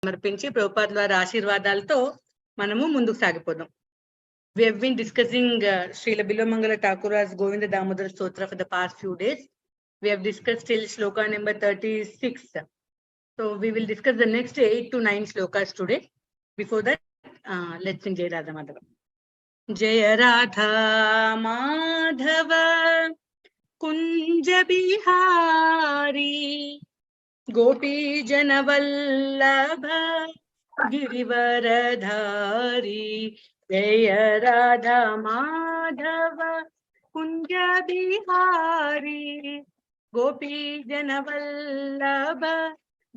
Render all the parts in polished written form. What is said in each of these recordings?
సమర్పించి ప్రభుపాద వారి ఆశీర్వాదాలతో మనము ముందుకు సాగిపోదాం. We have been discussing Srila Bilomangala Thakura's Govinda Damodara Stotram for the past few days. We have discussed till shloka number 36. So we will discuss the next 8 to 9 shlokas today. Before that, let's sing Jai Radha Madhava. Jai Radha Madhava Kunja Bihari Gopi Janavallabha Girivaradhari. Jaya Radha Madhava Kunja Bihari Gopi Janavallabha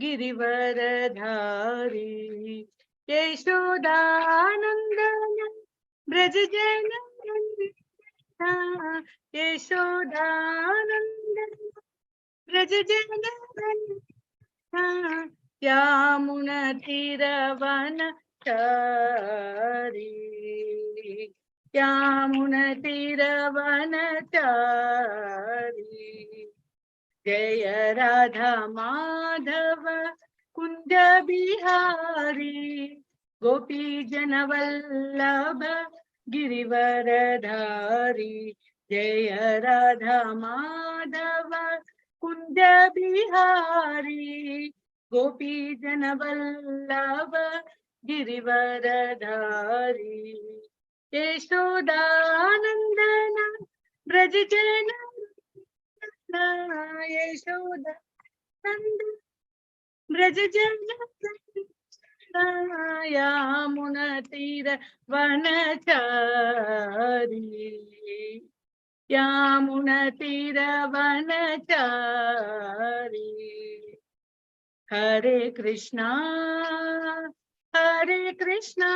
Girivaradhari. Yeshodanandana Brajajana Yeshodanandana Brajajana Yamuna Tiravana Chari Yamuna Tiravana Chari. Jaya Radha Madhava Kunja Bihari Gopi Janavallabha Girivaradhari. Jaya Radha Madhava Kunja Bihari Gopi Janavallabha Girivaradhari. Yeshodanandana Brajajana Yeshodanandana Brajajana Yamuna Tira Vanachari Yamuna Tira Vanachari. Hare Krishna Hare Krishna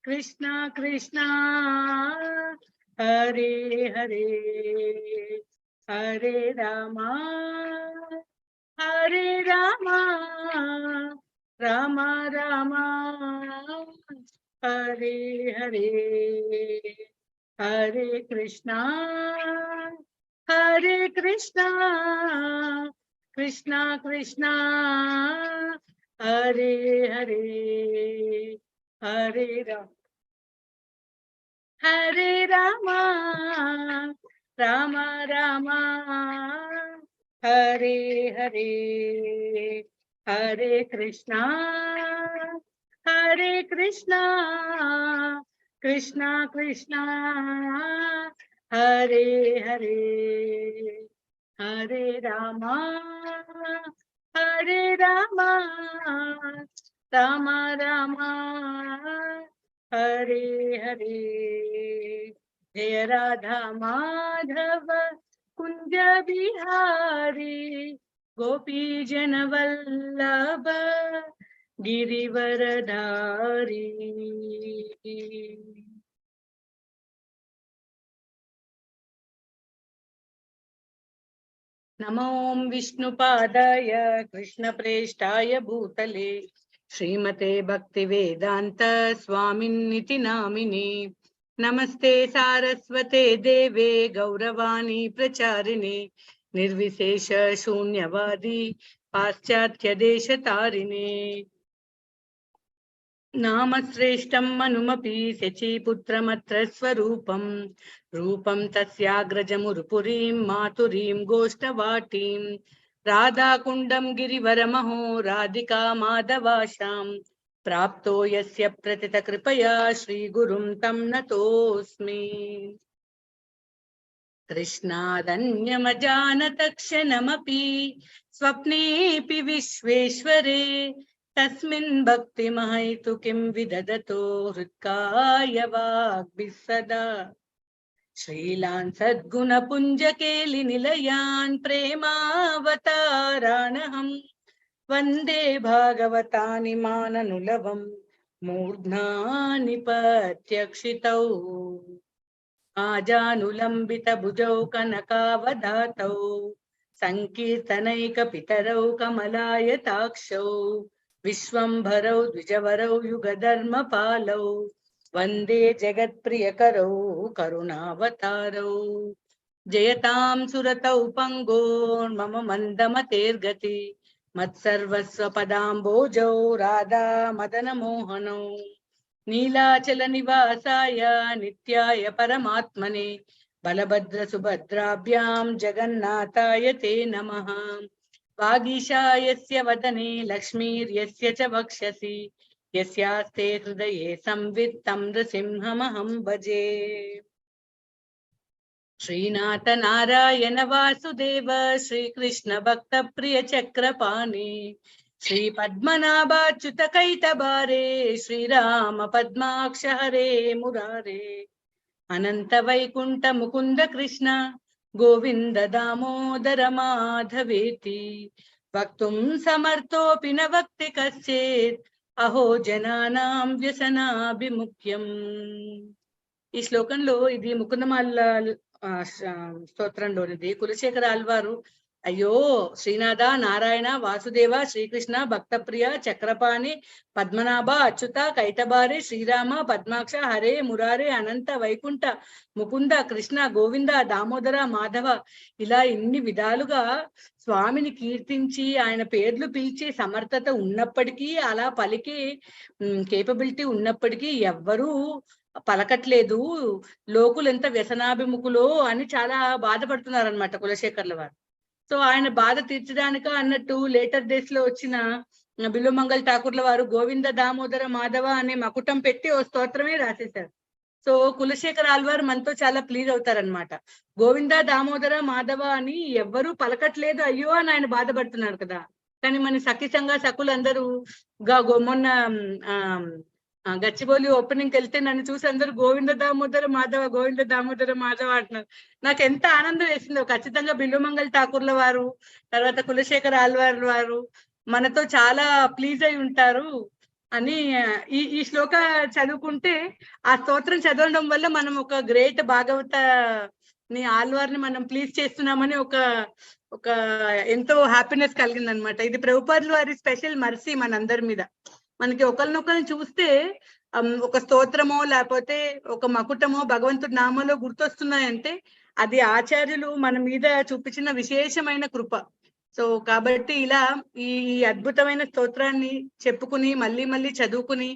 Krishna Krishna Hare Hare Hare Rama Hare Rama Rama Rama Hare Hare. Hare Krishna Hare Krishna Krishna Krishna Hare Hare Hare Rama Hare Rama Rama Rama Hare Hare. Hare Krishna Hare Krishna Krishna Krishna Hare Hare. Hare Rama Hare Rama Rama Rama Hare Hare. Jaya Radha Madhava Kunja Bihari Gopi Janavallabha Girivaradhari. Namo Vishnupadaya Krishna Preshtaya Bhutale Srimate Bhaktivedanta Swaminiti Namine. Namaste Saraswate Deve Gauravani Pracharine Nirvishesha Shunyavadi Paschatya Deshatarine. Namasreshtam Manumapi Sechi Putramatra Swarupam Rupam Tasyagrajamurupurim Maturim Goshtavatim Radha Kundam Girivaramaho Radhika Madhavasham Prapto Yasya Pratita Kripaya Shri Gurum Tam Natosmi. Krishnadanyamajanatakshanamapi Swapnepi Vishveshware Tasmin Bhakti Mahaitu Kim Vidadato Hritkaya Vagbhisada. Shrilan Sadguna Punjakeli Nilayan Premavataranaham Vande Bhagavatani Mananulavam Murdhani Patyakshitau Ajanulambita Bhujau Kanakavadhatau Sankirtanaika Pitarau Kamalayatakshau Vishwambharau Dvijavarau Yugadharma Palau Vande Jagat Priyakarau Karunavatarau Jayatam Suratau Pango Mama Mandamatergati మత్సర్వస్వ పదాంబోజౌ Radha మదన మోహనౌ నీలాచల నివాసాయ నిత్యాయ పరమాత్మనే బలభద్ర సుభద్రాభ్యాం జగన్నాథాయ తే నమః. వాగీశాయస్య వదనే లక్ష్మీర్యస్య చ వక్షసి యస్యాస్తే హృదయే సంవిత్ తం నృసింహమహం భజే. శ్రీనాథ నారాయణ వాసుదేవ శ్రీకృష్ణ భక్త ప్రియ చక్రపాణి శ్రీ పద్మనాభాచ్యుత కైటబారే శ్రీరామ పద్మాక్ష హరే మురారే అనంత వైకుంఠ ముకుంద కృష్ణ గోవింద దామోదర మాధవేతి వక్తుం సమర్థోపి న వక్తి కశ్చిత్ అహో జనానాం వ్యసనాభిముఖ్యం. ఈ శ్లోకంలో ఇది ముకుందమాల స్తోత్రంలోనిది. కులశేఖర ఆళ్వారు అయ్యో శ్రీనాథ నారాయణ వాసుదేవ శ్రీకృష్ణ భక్తప్రియ చక్రపాణి పద్మనాభ అచ్యుత కైటబారి శ్రీరామ పద్మాక్ష హరే మురారే అనంత వైకుంఠ ముకుంద కృష్ణ గోవింద దామోదర మాధవ ఇలా ఇన్ని విధాలుగా స్వామిని కీర్తించి ఆయన పేర్లు పిలిచే సమర్థత ఉన్నప్పటికీ, అలా పలికే కేపబిలిటీ ఉన్నప్పటికీ ఎవ్వరూ పలకట్లేదు, లోకులు ఎంత వ్యసనాభిముఖులో అని చాలా బాధపడుతున్నారు అనమాట కులశేఖర్ల వారు. సో ఆయన బాధ తీర్చడానిక అన్నట్టు లేటర్ డేస్ లో వచ్చిన బిల్వమంగళ ఠాకూర్ల వారు గోవింద దామోదర మాధవ అనే మకుటం పెట్టి ఓ స్తోత్రమే రాసేశారు. సో కులశేఖర ఆళ్వారు మనతో చాలా ప్లీజ్ అవుతారనమాట. గోవింద దామోదర మాధవ అని ఎవ్వరూ పలకట్లేదు అయ్యో అని ఆయన బాధపడుతున్నారు కదా. కానీ మన సఖి సంఘ సఖులందరూ మొన్న గచ్చిబౌలి ఓపెనింగ్ వెళ్తే నన్ను చూసి అందరూ గోవింద దామోదర మాధవ గోవింద దామోదర మాధవ అంటున్నారు. నాకు ఎంత ఆనందం వేసిందో. ఖచ్చితంగా బిల్వమంగళ ఠాకూర్ల వారు తర్వాత కులశేఖర ఆళ్వార్ వారు మనతో చాలా ప్లీజ్ అయి ఉంటారు అని ఈ శ్లోక చదువుకుంటే, ఆ స్తోత్రం చదవడం వల్ల మనం ఒక గ్రేట్ భాగవతని ఆళ్వార్ని మనం ప్లీజ్ చేస్తున్నామని ఒక ఎంతో హ్యాపీనెస్ కలిగింది అనమాట. ఇది ప్రభుపాదుల వారి స్పెషల్ మర్సీ మనందరి మీద. మనకి ఒకరినొకరిని చూస్తే ఒక స్తోత్రమో లేకపోతే ఒక మకుటమో భగవంతుడి నామంలో గుర్తొస్తున్నాయంటే అది ఆచార్యులు మన మీద చూపించిన విశేషమైన కృప. సో కాబట్టి ఇలా ఈ అద్భుతమైన స్తోత్రాన్ని చెప్పుకుని మళ్ళీ మళ్ళీ చదువుకుని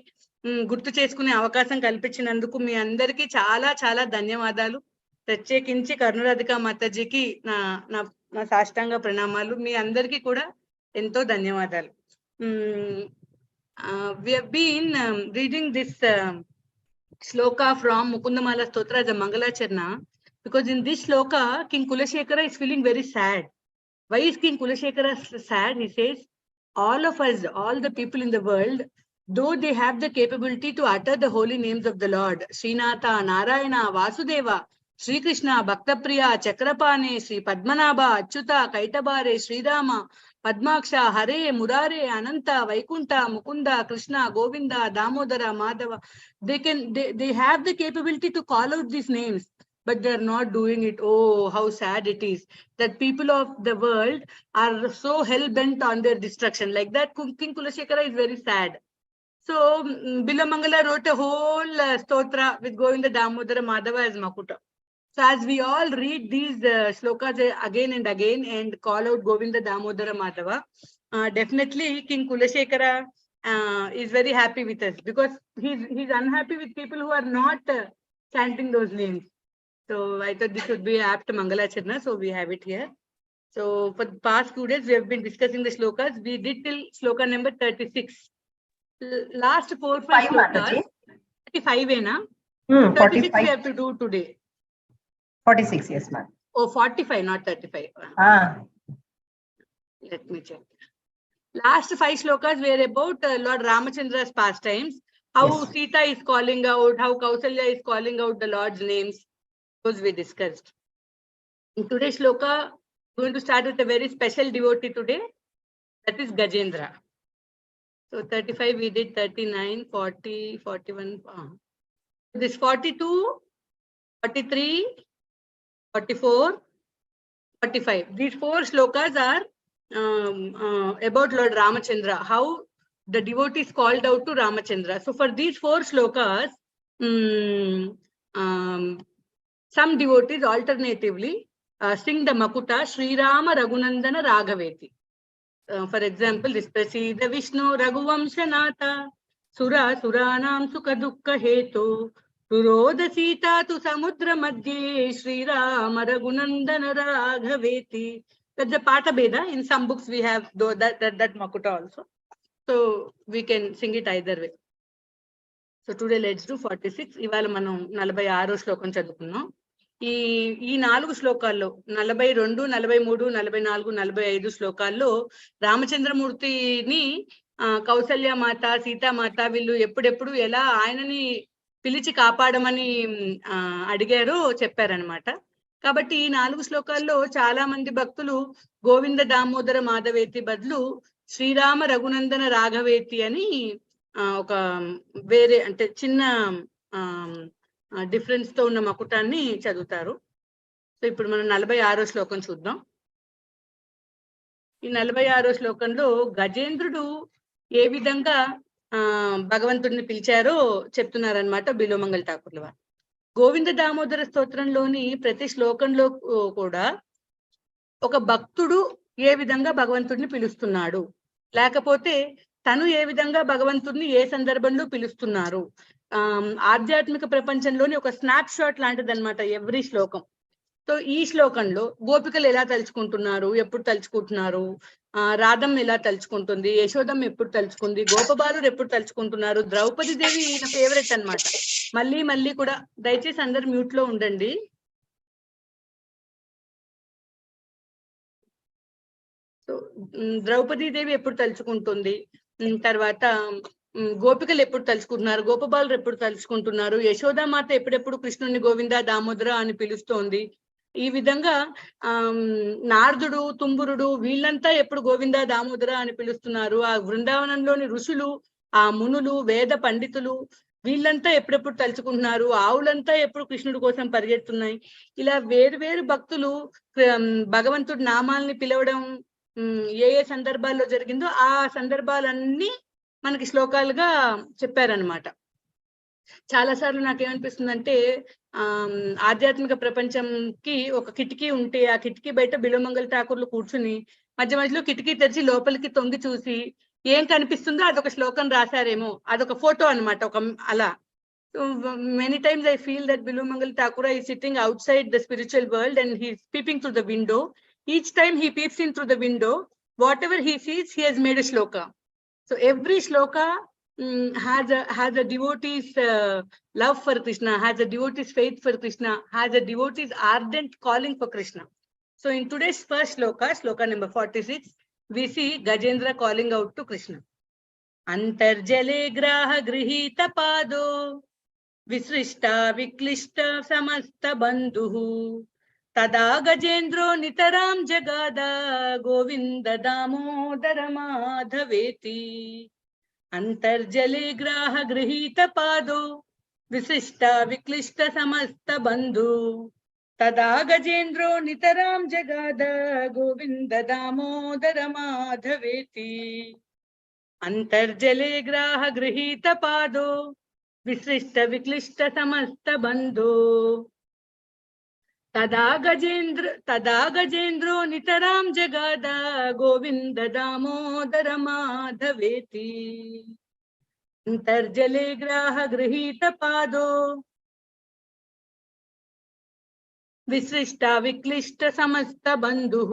గుర్తు చేసుకునే అవకాశం కల్పించినందుకు మీ అందరికీ చాలా చాలా ధన్యవాదాలు. ప్రత్యేకించి కరుణరాధిక మాతాజీకి నా సాష్టాంగ ప్రణామాలు. మీ అందరికీ కూడా ఎంతో ధన్యవాదాలు. We have been reading this shloka from Mukundamala Stotra as a Mangalacharna, because in this shloka King Kulashekara is feeling very sad. Why is King Kulashekara sad? He says all of us, all the people in the world, though they have the capability to utter the holy names of the Lord, Srinatha, Narayana, Vasudeva, Sri Krishna, Bhaktapriya, Chakrapane, Sri Padmanabha, Achyuta, Kaitabare, Sri Rama, Padmaksha Hare Murare Ananta Vaikuntha Mukunda Krishna Govinda Damodara Madhava, they have the capability to call out these names, but they are not doing it. Oh, how sad it is that people of the world are so hell-bent on their destruction. Like that, King Kulashekara is very sad. So Bilamangala wrote a whole stotra with Govinda Damodara Madhava as Makuta. So as we all read these shlokas again and again and call out Govinda Damodara Madhava, definitely King Kulashekara is very happy with us, because he's unhappy with people who are not chanting those names. So I thought this would be apt Mangalacharna, so we have it here. So for the past few days we have been discussing the shlokas. We did till shloka number 36. Last 4-5 shlokas. 35 na? 36 we have to do today. 46, yes, ma'am. Oh, 45, not 35. Let me check. Last 5 shlokas were about Lord Ramachandra's pastimes, how yes. Sita is calling out, how Kausalya is calling out the Lord's names. Those we discussed. In today's shloka, we're going to start with a very special devotee today. That is Gajendra. So 35 we did, 39, 40, 41. This 42, 43, 44, 45. These 4 shlokas are about Lord Ramachandra, how the devotees called out to Ramachandra. So for these 4 shlokas, some devotees alternatively sing the Makuta Sri Rama Raghunandana Raghaveti. For example this ప్రసీద విష్ణు రఘువంశనాథ సురాసురాణాం సుఖ దుఃఖ హేతు రురోధ సీతా తు సముద్ర మధ్యే Srirama Raghunandana రాఘవేతి. That's a part of Veda. In some books we have that Makuta also. So we can sing it either way. So today let's do 46. ఇవాళ మనం 46వ శ్లోకం చదువుకున్నాం. ఈ 4 శ్లోకాల్లో 42, 43, 44, 45 శ్లోకాల్లో రామచంద్రమూర్తిని కౌసల్య మాత, సీతామాత వీళ్ళు ఎప్పుడెప్పుడు ఎలా ఆయనని పిలిచి కాపాడమని అడిగారో చెప్పారనమాట. కాబట్టి ఈ 4 శ్లోకాల్లో చాలా మంది భక్తులు గోవింద దామోదర మాధవేతి బదులు శ్రీరామ రఘునందన రాఘవేతి అని ఒక వేరే అంటే చిన్న డిఫరెన్స్ తో ఉన్న మకుటాన్ని చదువుతారు. సో ఇప్పుడు మనం 46వ శ్లోకం చూద్దాం. ఈ 46వ శ్లోకంలో గజేంద్రుడు ఏ విధంగా భగవంతుడిని పిలిచారో చెప్తున్నారనమాట బిలోమంగళ ఠాకూర్ల వారు. గోవింద దామోదర స్తోత్రంలోని ప్రతి శ్లోకంలో కూడా ఒక భక్తుడు ఏ విధంగా భగవంతుడిని పిలుస్తున్నాడు, లేకపోతే తను ఏ విధంగా భగవంతుడిని ఏ సందర్భంలో పిలుస్తున్నారు, ఆధ్యాత్మిక ప్రపంచంలోని ఒక స్నాప్ షాట్ లాంటిది అనమాట ఎవ్రీ శ్లోకం. సో ఈ శ్లోకంలో గోపికలు ఎలా తలుచుకుంటున్నారు, ఎప్పుడు తలుచుకుంటున్నారు, రాధం ఎలా తలుచుకుంటుంది, యశోదం ఎప్పుడు తలుచుకుంది, గోపబాలురు ఎప్పుడు తలుచుకుంటున్నారు, ద్రౌపది దేవి ఈయన ఫేవరెట్ అనమాట. మళ్ళీ మళ్ళీ కూడా దయచేసి అందరు మ్యూట్ లో ఉండండి. సో ద్రౌపది దేవి ఎప్పుడు తలుచుకుంటుంది, తర్వాత గోపికలు ఎప్పుడు తలుచుకుంటున్నారు, గోపబాలురు ఎప్పుడు తలుచుకుంటున్నారు, యశోదామాత ఎప్పుడెప్పుడు కృష్ణుని గోవింద దామోదర అని పిలుస్తోంది. ఈ విధంగా నారదుడు, తుంబురుడు వీళ్ళంతా ఎప్పుడు గోవింద దామోదర అని పిలుస్తున్నారు. ఆ బృందావనంలోని ఋషులు, ఆ మునులు, వేద పండితులు వీళ్ళంతా ఎప్పుడెప్పుడు తలుచుకుంటున్నారు. ఆవులంతా ఎప్పుడు కృష్ణుడి కోసం పరిగెడుతున్నాయి. ఇలా వేరు వేరు భక్తులు భగవంతుడి నామాల్ని పిలవడం ఏ ఏ సందర్భాల్లో జరిగిందో ఆ సందర్భాలన్నీ మనకి శ్లోకాలుగా చెప్పారనమాట. చాలా సార్లు నాకేమనిపిస్తుందంటే ఆధ్యాత్మిక ప్రపంచంకి ఒక కిటికీ ఉంటే ఆ కిటికీ బయట బిలోమంగళ ఠాకూర్లు కూర్చుని మధ్య మధ్యలో కిటికీ తెరిచి లోపలికి తొంగి చూసి ఏం కనిపిస్తుందో అదొక శ్లోకం రాశారేమో, అదొక ఫోటో అనమాట. ఒక అలా many times I feel that Bilvamangala Thakur is sitting outside the spiritual world and he is peeping through the window. Each time he peeps in through the window, whatever he sees, he has made a shloka. So every shloka has a devotee's love for Krishna, has a devotee's faith for Krishna, has a devotee's ardent calling for Krishna. So in today's first shloka number 46, we see Gajendra calling out to Krishna. Antarjale graha grihita pado visrishta viklishta samasta bandhuhu tada Gajendro nitaram jagada Govinda Damodara madhaveti. అంతర్జలే గ్రాహ గృహీత పాదో విశిష్ట విక్లిష్ట సమస్త బంధు తదా గజేంద్రో నితరాం జగాద గోవింద దామోదర మాధవేతి. అంతర్జలే గ్రాహ గృహీత పాదో విశిష్ట విక్లిష్ట సమస్త బంధు తదా గజేంద్రో నితరాం జగాద గోవింద దామోదర మాధవేతి. అంతర్జలే గ్రాహ గృహీత పాదో విశిష్ట విక్లిష్ట సమస్త బంధు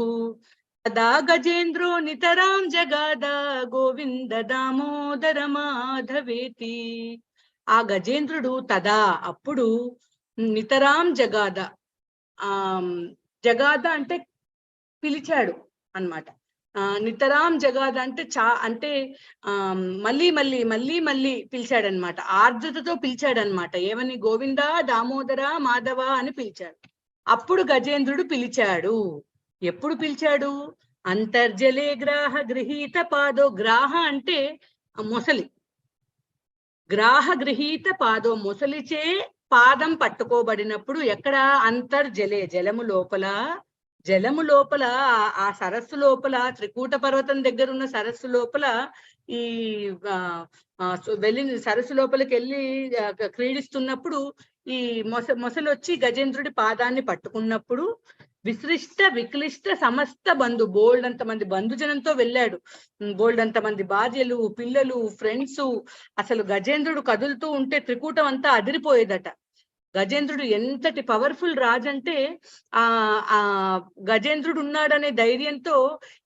తదా గజేంద్రో నితరాం జగాద గోవింద దామోదర మాధవేతి. ఆ గజేంద్రుడు తదా అప్పుడు నితరాం జగాద, జగాద అంటే పిలిచాడు అన్నమాట. నితరాం జగాద అంటే మళ్ళీ మళ్ళీ మళ్ళీ మళ్ళీ పిలిచాడనమాట. ఆర్ద్రతతో పిలిచాడనమాట. ఏమని? గోవింద దామోదర మాధవ అని పిలిచాడు. అప్పుడు గజేంద్రుడు పిలిచాడు. ఎప్పుడు పిలిచాడు? అంతర్జలే గ్రాహ గృహీత పాదో. గ్రాహ అంటే మొసలి. గ్రాహ గృహీత పాదో, మొసలిచే పాదం పట్టుకోబడినప్పుడు. ఎక్కడ? అంతర్జలే, జలము లోపల. జలము లోపల, ఆ సరస్సు లోపల, త్రికూట పర్వతం దగ్గర ఉన్న సరస్సు లోపల ఈ వెళ్ళి సరస్సు లోపలికి వెళ్ళి క్రీడిస్తున్నప్పుడు ఈ మొసలు వచ్చి గజేంద్రుడి పాదాన్ని పట్టుకున్నప్పుడు విశృష్ట విక్లిష్ట సమస్త బంధు, బోల్డ్ అంత మంది బంధుజనంతో వెళ్ళాడు. బోల్డ్ అంత మంది భార్యలు, పిల్లలు, ఫ్రెండ్స్. అసలు గజేంద్రుడు కదులుతూ ఉంటే త్రికూటం అంతా అదిరిపోయేదట. గజేంద్రుడు ఎంతటి పవర్ఫుల్ రాజు అంటే ఆ గజేంద్రుడు ఉన్నాడనే ధైర్యంతో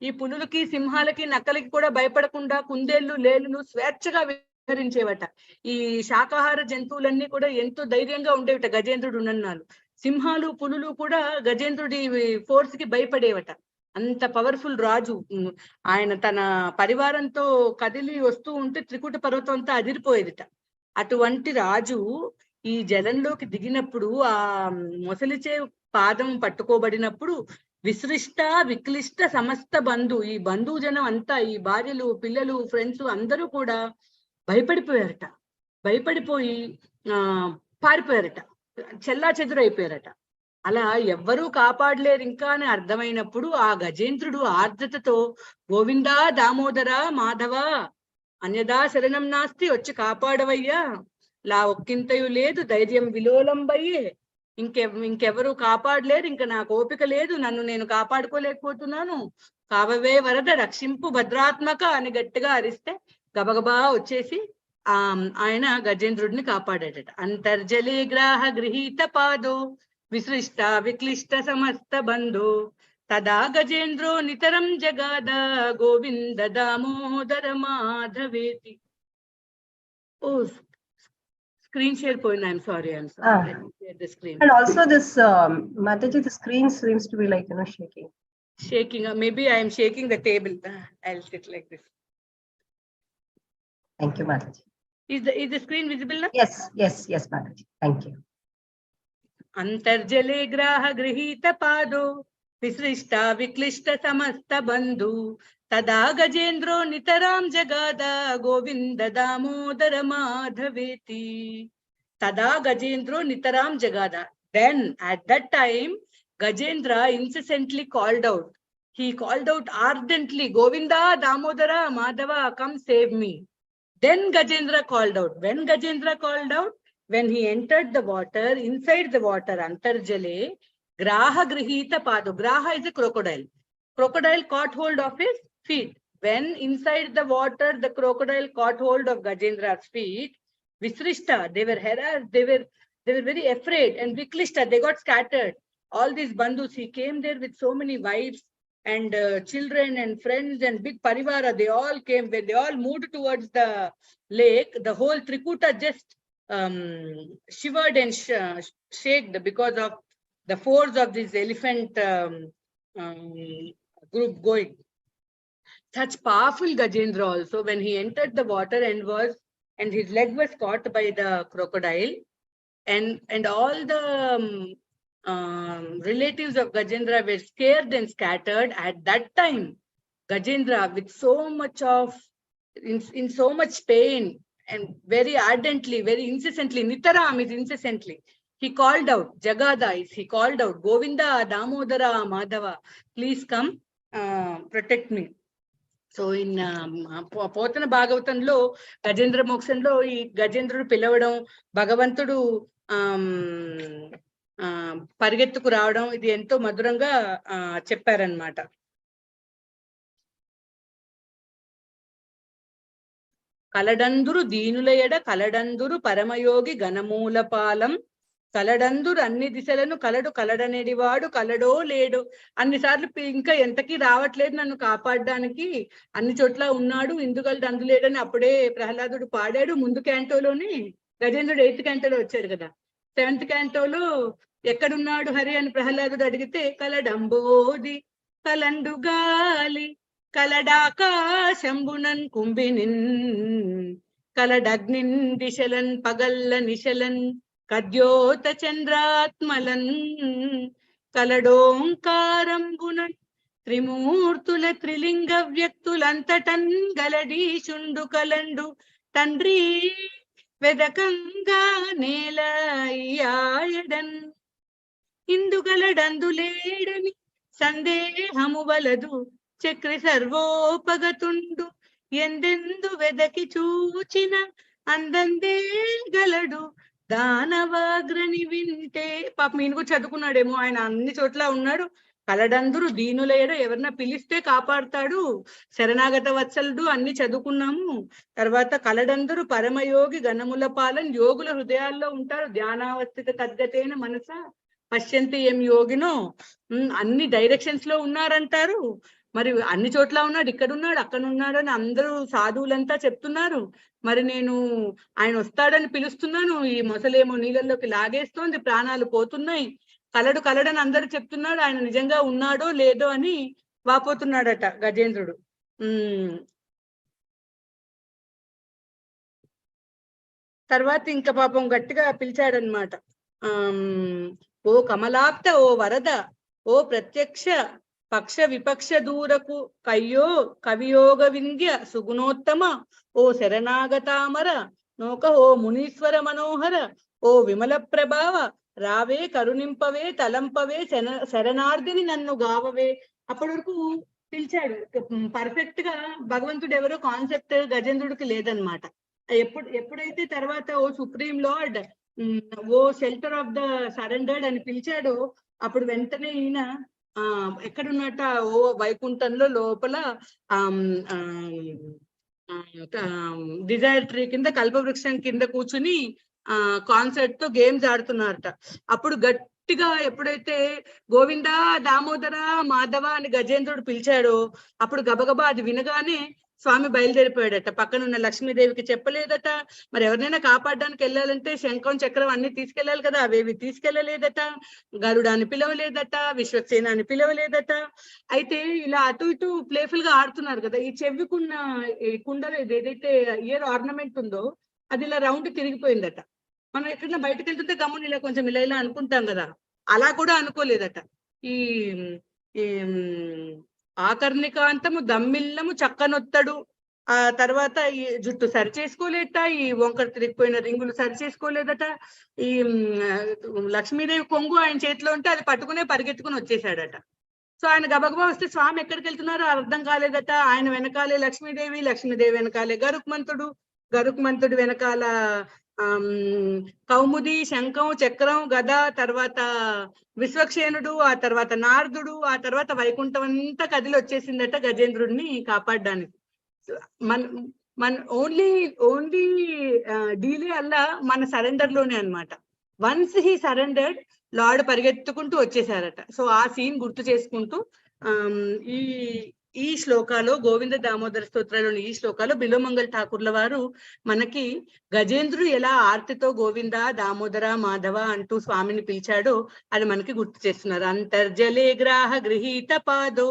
ఈ పులులకి, సింహాలకి, నక్కలకి కూడా భయపడకుండా కుందేళ్లు, లేలులు స్వేచ్ఛగా విహరించేవట. ఈ శాకాహార జంతువులన్నీ కూడా ఎంతో ధైర్యంగా ఉండేవిట గజేంద్రుడు ఉన్నన్నాళ్ళు. సింహాలు, పులులు కూడా గజేంద్రుడి ఫోర్స్ కి భయపడేవట. అంత పవర్ఫుల్ రాజు. ఆయన తన పరివారంతో కదిలి వస్తూ ఉంటే త్రికూట పర్వతం అంతా అదిరిపోయేదిట. అటువంటి రాజు ఈ జలంలోకి దిగినప్పుడు ఆ మొసలిచే పాదం పట్టుకోబడినప్పుడు విశృష్ట విక్లిష్ట సమస్త బంధు, ఈ బంధువు జనం అంతా, ఈ భార్యలు, పిల్లలు, ఫ్రెండ్స్ అందరూ కూడా భయపడిపోయారట. భయపడిపోయి పారిపోయారట, చెల్లా చెదురైపోయారట. అలా ఎవ్వరూ కాపాడలేరు ఇంకా అని అర్థమైనప్పుడు ఆ గజేంద్రుడు ఆర్ద్రతతో గోవిందా దామోదర మాధవ అన్యదా శరణం నాస్తి, వచ్చి కాపాడవయ్యా, లా ఒక్కింతయు లేదు ధైర్యం విలోలంబయ్యే, ఇంకెవరు కాపాడలేరు, ఇంకా నాకు ఓపిక లేదు, నన్ను నేను కాపాడుకోలేకపోతున్నాను, కావవే వరద రక్షింపు భద్రాత్మక అని గట్టిగా అరిస్తే గబగబా వచ్చేసి ఆయన గజేంద్రుడిని కాపాడాడట. అంతర్జలే గ్రాహ గృహీత పాదో విసృష్ట విక్లిష్ట సమస్త బంధో తదా గజేంద్రో నితరం జగాద గోవింద దామోదర మాధవేతి. ఓ screen share point. I'm sorry. Let me share the screen. And also this, Mataji, the screen seems to be like, shaking. Shaking. Maybe I am shaking the table. I'll sit like this. Thank you, Mataji. Is the screen visible now? Yes, Mataji. Thank you. Antarjale graha grihita pado visrishta viklishta samasta bandhu tada gajendro nitaram jagada govinda damodara madhaveti. Tada gajendro nitaram jagada. Then at that time Gajendra incessantly called out. He called out ardently, Govinda Damodara Madhava, come save me. Then Gajendra called out. When Gajendra called out, when he entered the water, inside the water, Antarjale, Graha Grihita Padu. Graha is a crocodile. Crocodile caught hold of his feet. When inside the water, the crocodile caught hold of Gajendra's feet, Visrishta, they were harassed, they were very afraid, and Viklishta, they got scattered. All these bandhus, he came there with so many wives and children and friends and big parivara, they all came. When they all moved towards the lake, the whole Trikuta just shivered and shaken because of the force of this elephant group going. Such powerful Gajendra also, when he entered the water and his leg was caught by the crocodile, and all the relatives of Gajendra were scared and scattered. At that time, Gajendra, with so much of, in so much pain and very ardently, very incessantly, Nitaram is incessantly, he called out, Jagada is, he called out, Govinda Damodara Madhava, please come protect me. So in Potana భాగవతంలో గజేంద్ర మోక్షంలో ఈ గజేంద్రుడు పిలవడం, భగవంతుడు పరిగెత్తుకు రావడం, ఇది ఎంతో మధురంగా చెప్పారనమాట. కలడందురు దీనుల ఎడ కలడందురు పరమయోగి ఘనమూలపాలం కలడందురు అన్ని దిశలను కలడనేడివాడు కలడో లేడు. అన్నిసార్లు ఇంకా ఎంతకీ రావట్లేదు నన్ను కాపాడడానికి, అన్ని చోట్ల ఉన్నాడు, ఇందుగలడు అందులేడని అప్పుడే ప్రహ్లాదుడు పాడాడు. ముందు క్యాంటోలోని గజేంద్రుడు 8th క్యాంటోలో వచ్చాడు కదా. 7th క్యాంటోలో ఎక్కడున్నాడు హరి అని ప్రహ్లాదుడు అడిగితే కలడంబోది కలండు గాలి కలడాకాశంబునన్ కుంభినిన్ కలడగ్నిన్ దిశలన్ పగల్ల నిశలన్ కద్యోత చంద్రాత్మలన్ కలడోంకారంబునన్ త్రిమూర్తుల త్రిలింగ వ్యక్తులంతటన్ గలడీశుండు కలండు తండ్రి వెదకంగా నేల అయ్యాయడన్ ఇందుగలడందులేడని సందేహము వలదు చక్రి సర్వోపగతుండు ఎందెందు వెదకి చూచిన అందందే గలడు దానవాగ్రని వింటే, పాపం ఈయన కూడా చదువుకున్నాడేమో, ఆయన అన్ని చోట్ల ఉన్నాడు. కలడందరూ దీనులేరు, ఎవరన్నా పిలిస్తే కాపాడుతాడు, శరణాగత వత్సలుడు, అన్ని చదువుకున్నాము. తర్వాత కలడందరూ పరమయోగి గణముల పాలన, యోగుల హృదయాల్లో ఉంటారు. ధ్యానావస్థిత తద్గతైన మనస పశ్యంతి ఏం యోగినో, అన్ని డైరెక్షన్స్ లో ఉన్నారంటారు. మరి అన్ని చోట్ల ఉన్నాడు, ఇక్కడ ఉన్నాడు, అక్కడ ఉన్నాడు అని అందరూ సాధువులంతా చెప్తున్నారు. మరి నేను ఆయన వస్తాడని పిలుస్తున్నాను, ఈ మొసలేమో నీళ్ళల్లోకి లాగేస్తోంది, ప్రాణాలు పోతున్నాయి, కలడని అందరూ చెప్తున్నాడు, ఆయన నిజంగా ఉన్నాడో లేదో అని వాపోతున్నాడట గజేంద్రుడు. తర్వాత ఇంకా పాపం గట్టిగా పిలిచాడనమాట. ఓ కమలాప్త, ఓ వరద, ఓ ప్రత్యక్ష పక్ష విపక్ష దూరకు కయ్యో కవియోగ వింధ్య సుగుణోత్తమ, ఓ శరణాగతామర నోక, ఓ మునీశ్వర మనోహర, ఓ విమల ప్రభావ, రావే కరుణింపవే తలంపవే, శరణార్థిని నన్ను గావవే. అప్పటి వరకు పిలిచాడు, పర్ఫెక్ట్ గా భగవంతుడు ఎవరో కాన్సెప్ట్ గజేంద్రుడికి లేదనమాట. ఎప్పుడైతే తర్వాత O supreme lord, O shelter of the surrendered అని పిలిచాడో, అప్పుడు వెంటనే ఈయన ఎక్కడున్నట్ట, ఓ వైకుంఠంలో లోపల డిజైర్ ట్రీ కింద, కల్పవృక్షం కింద కూర్చుని కాన్సర్ట్ తో గేమ్స్ ఆడుతున్నారట. అప్పుడు గట్టిగా ఎప్పుడైతే గోవిందా దామోదర మాధవ అని గజేంద్రుడు పిలిచాడో, అప్పుడు గబగబా అది వినగానే స్వామి బయలుదేరిపోయాడట. పక్కనున్న లక్ష్మీదేవికి చెప్పలేదట. మరి ఎవరినైనా కాపాడడానికి వెళ్ళాలంటే శంఖం చక్రం అన్ని తీసుకెళ్లాలి కదా, అవేవి తీసుకెళ్లలేదట. గరుడాన్ని పిలవలేదట, విశ్వక్సేనాన్ని పిలవలేదట. అయితే ఇలా అటు ఇటు ప్లేఫుల్ గా ఆడుతున్నారు కదా. ఈ చెవికున్న ఈ కుండలు ఏదైతే ఇయర్ ఆర్నమెంట్ ఉందో, అది ఇలా రౌండ్ తిరిగిపోయిందట. మనం ఎక్కడైనా బయటకు వెళ్తుంటే గమ్మున ఇలా కొంచెం ఇలా అనుకుంటాం కదా, అలా కూడా అనుకోలేదట. ఈ ఆకర్ణికాంతము దమ్మిల్లము చక్కనొత్తడు, ఆ తర్వాత ఈ జుట్టు సరి చేసుకోలేదట, ఈ వంకర తిరిగిపోయిన రింగులు సరి చేసుకోలేదట. ఈ లక్ష్మీదేవి కొంగు ఆయన చేతిలో ఉంటే అది పట్టుకునే పరిగెత్తుకుని వచ్చేసాడట. సో ఆయన గబగబా వస్తే స్వామి ఎక్కడికి వెళ్తున్నారో అర్థం కాలేదట. ఆయన వెనకాలే లక్ష్మీదేవి, లక్ష్మీదేవి వెనకాలే గరుక్మంతుడు వెనకాల కౌముది, శంఖం, చక్రం, గద, తర్వాత విశ్వక్షేణుడు, ఆ తర్వాత నారదుడు, ఆ తర్వాత వైకుంఠం అంతా కదిలి వచ్చేసిందట గజేంద్రుడిని కాపాడడానికి. మన ఓన్లీ డీలే అల్లా మన సరెండర్ లోనే అనమాట. వన్స్ హీ సరెండర్డ్, లార్డ్ పరిగెత్తుకుంటూ వచ్చేసారట. సో ఆ సీన్ గుర్తు చేసుకుంటూ ఈ శ్లోకాలో, గోవింద దామోదర స్తోత్రంలోని ఈ శ్లోకాలో బిలోమంగల్ ఠాకూర్ల వారు మనకి గజేంద్రుడు ఎలా ఆర్తితో గోవింద దామోదర మాధవ అంటూ స్వామిని పిలిచాడో అది మనకి గుర్తు చేస్తున్నారు. అంతర్జలే గ్రాహ గృహీత పాదో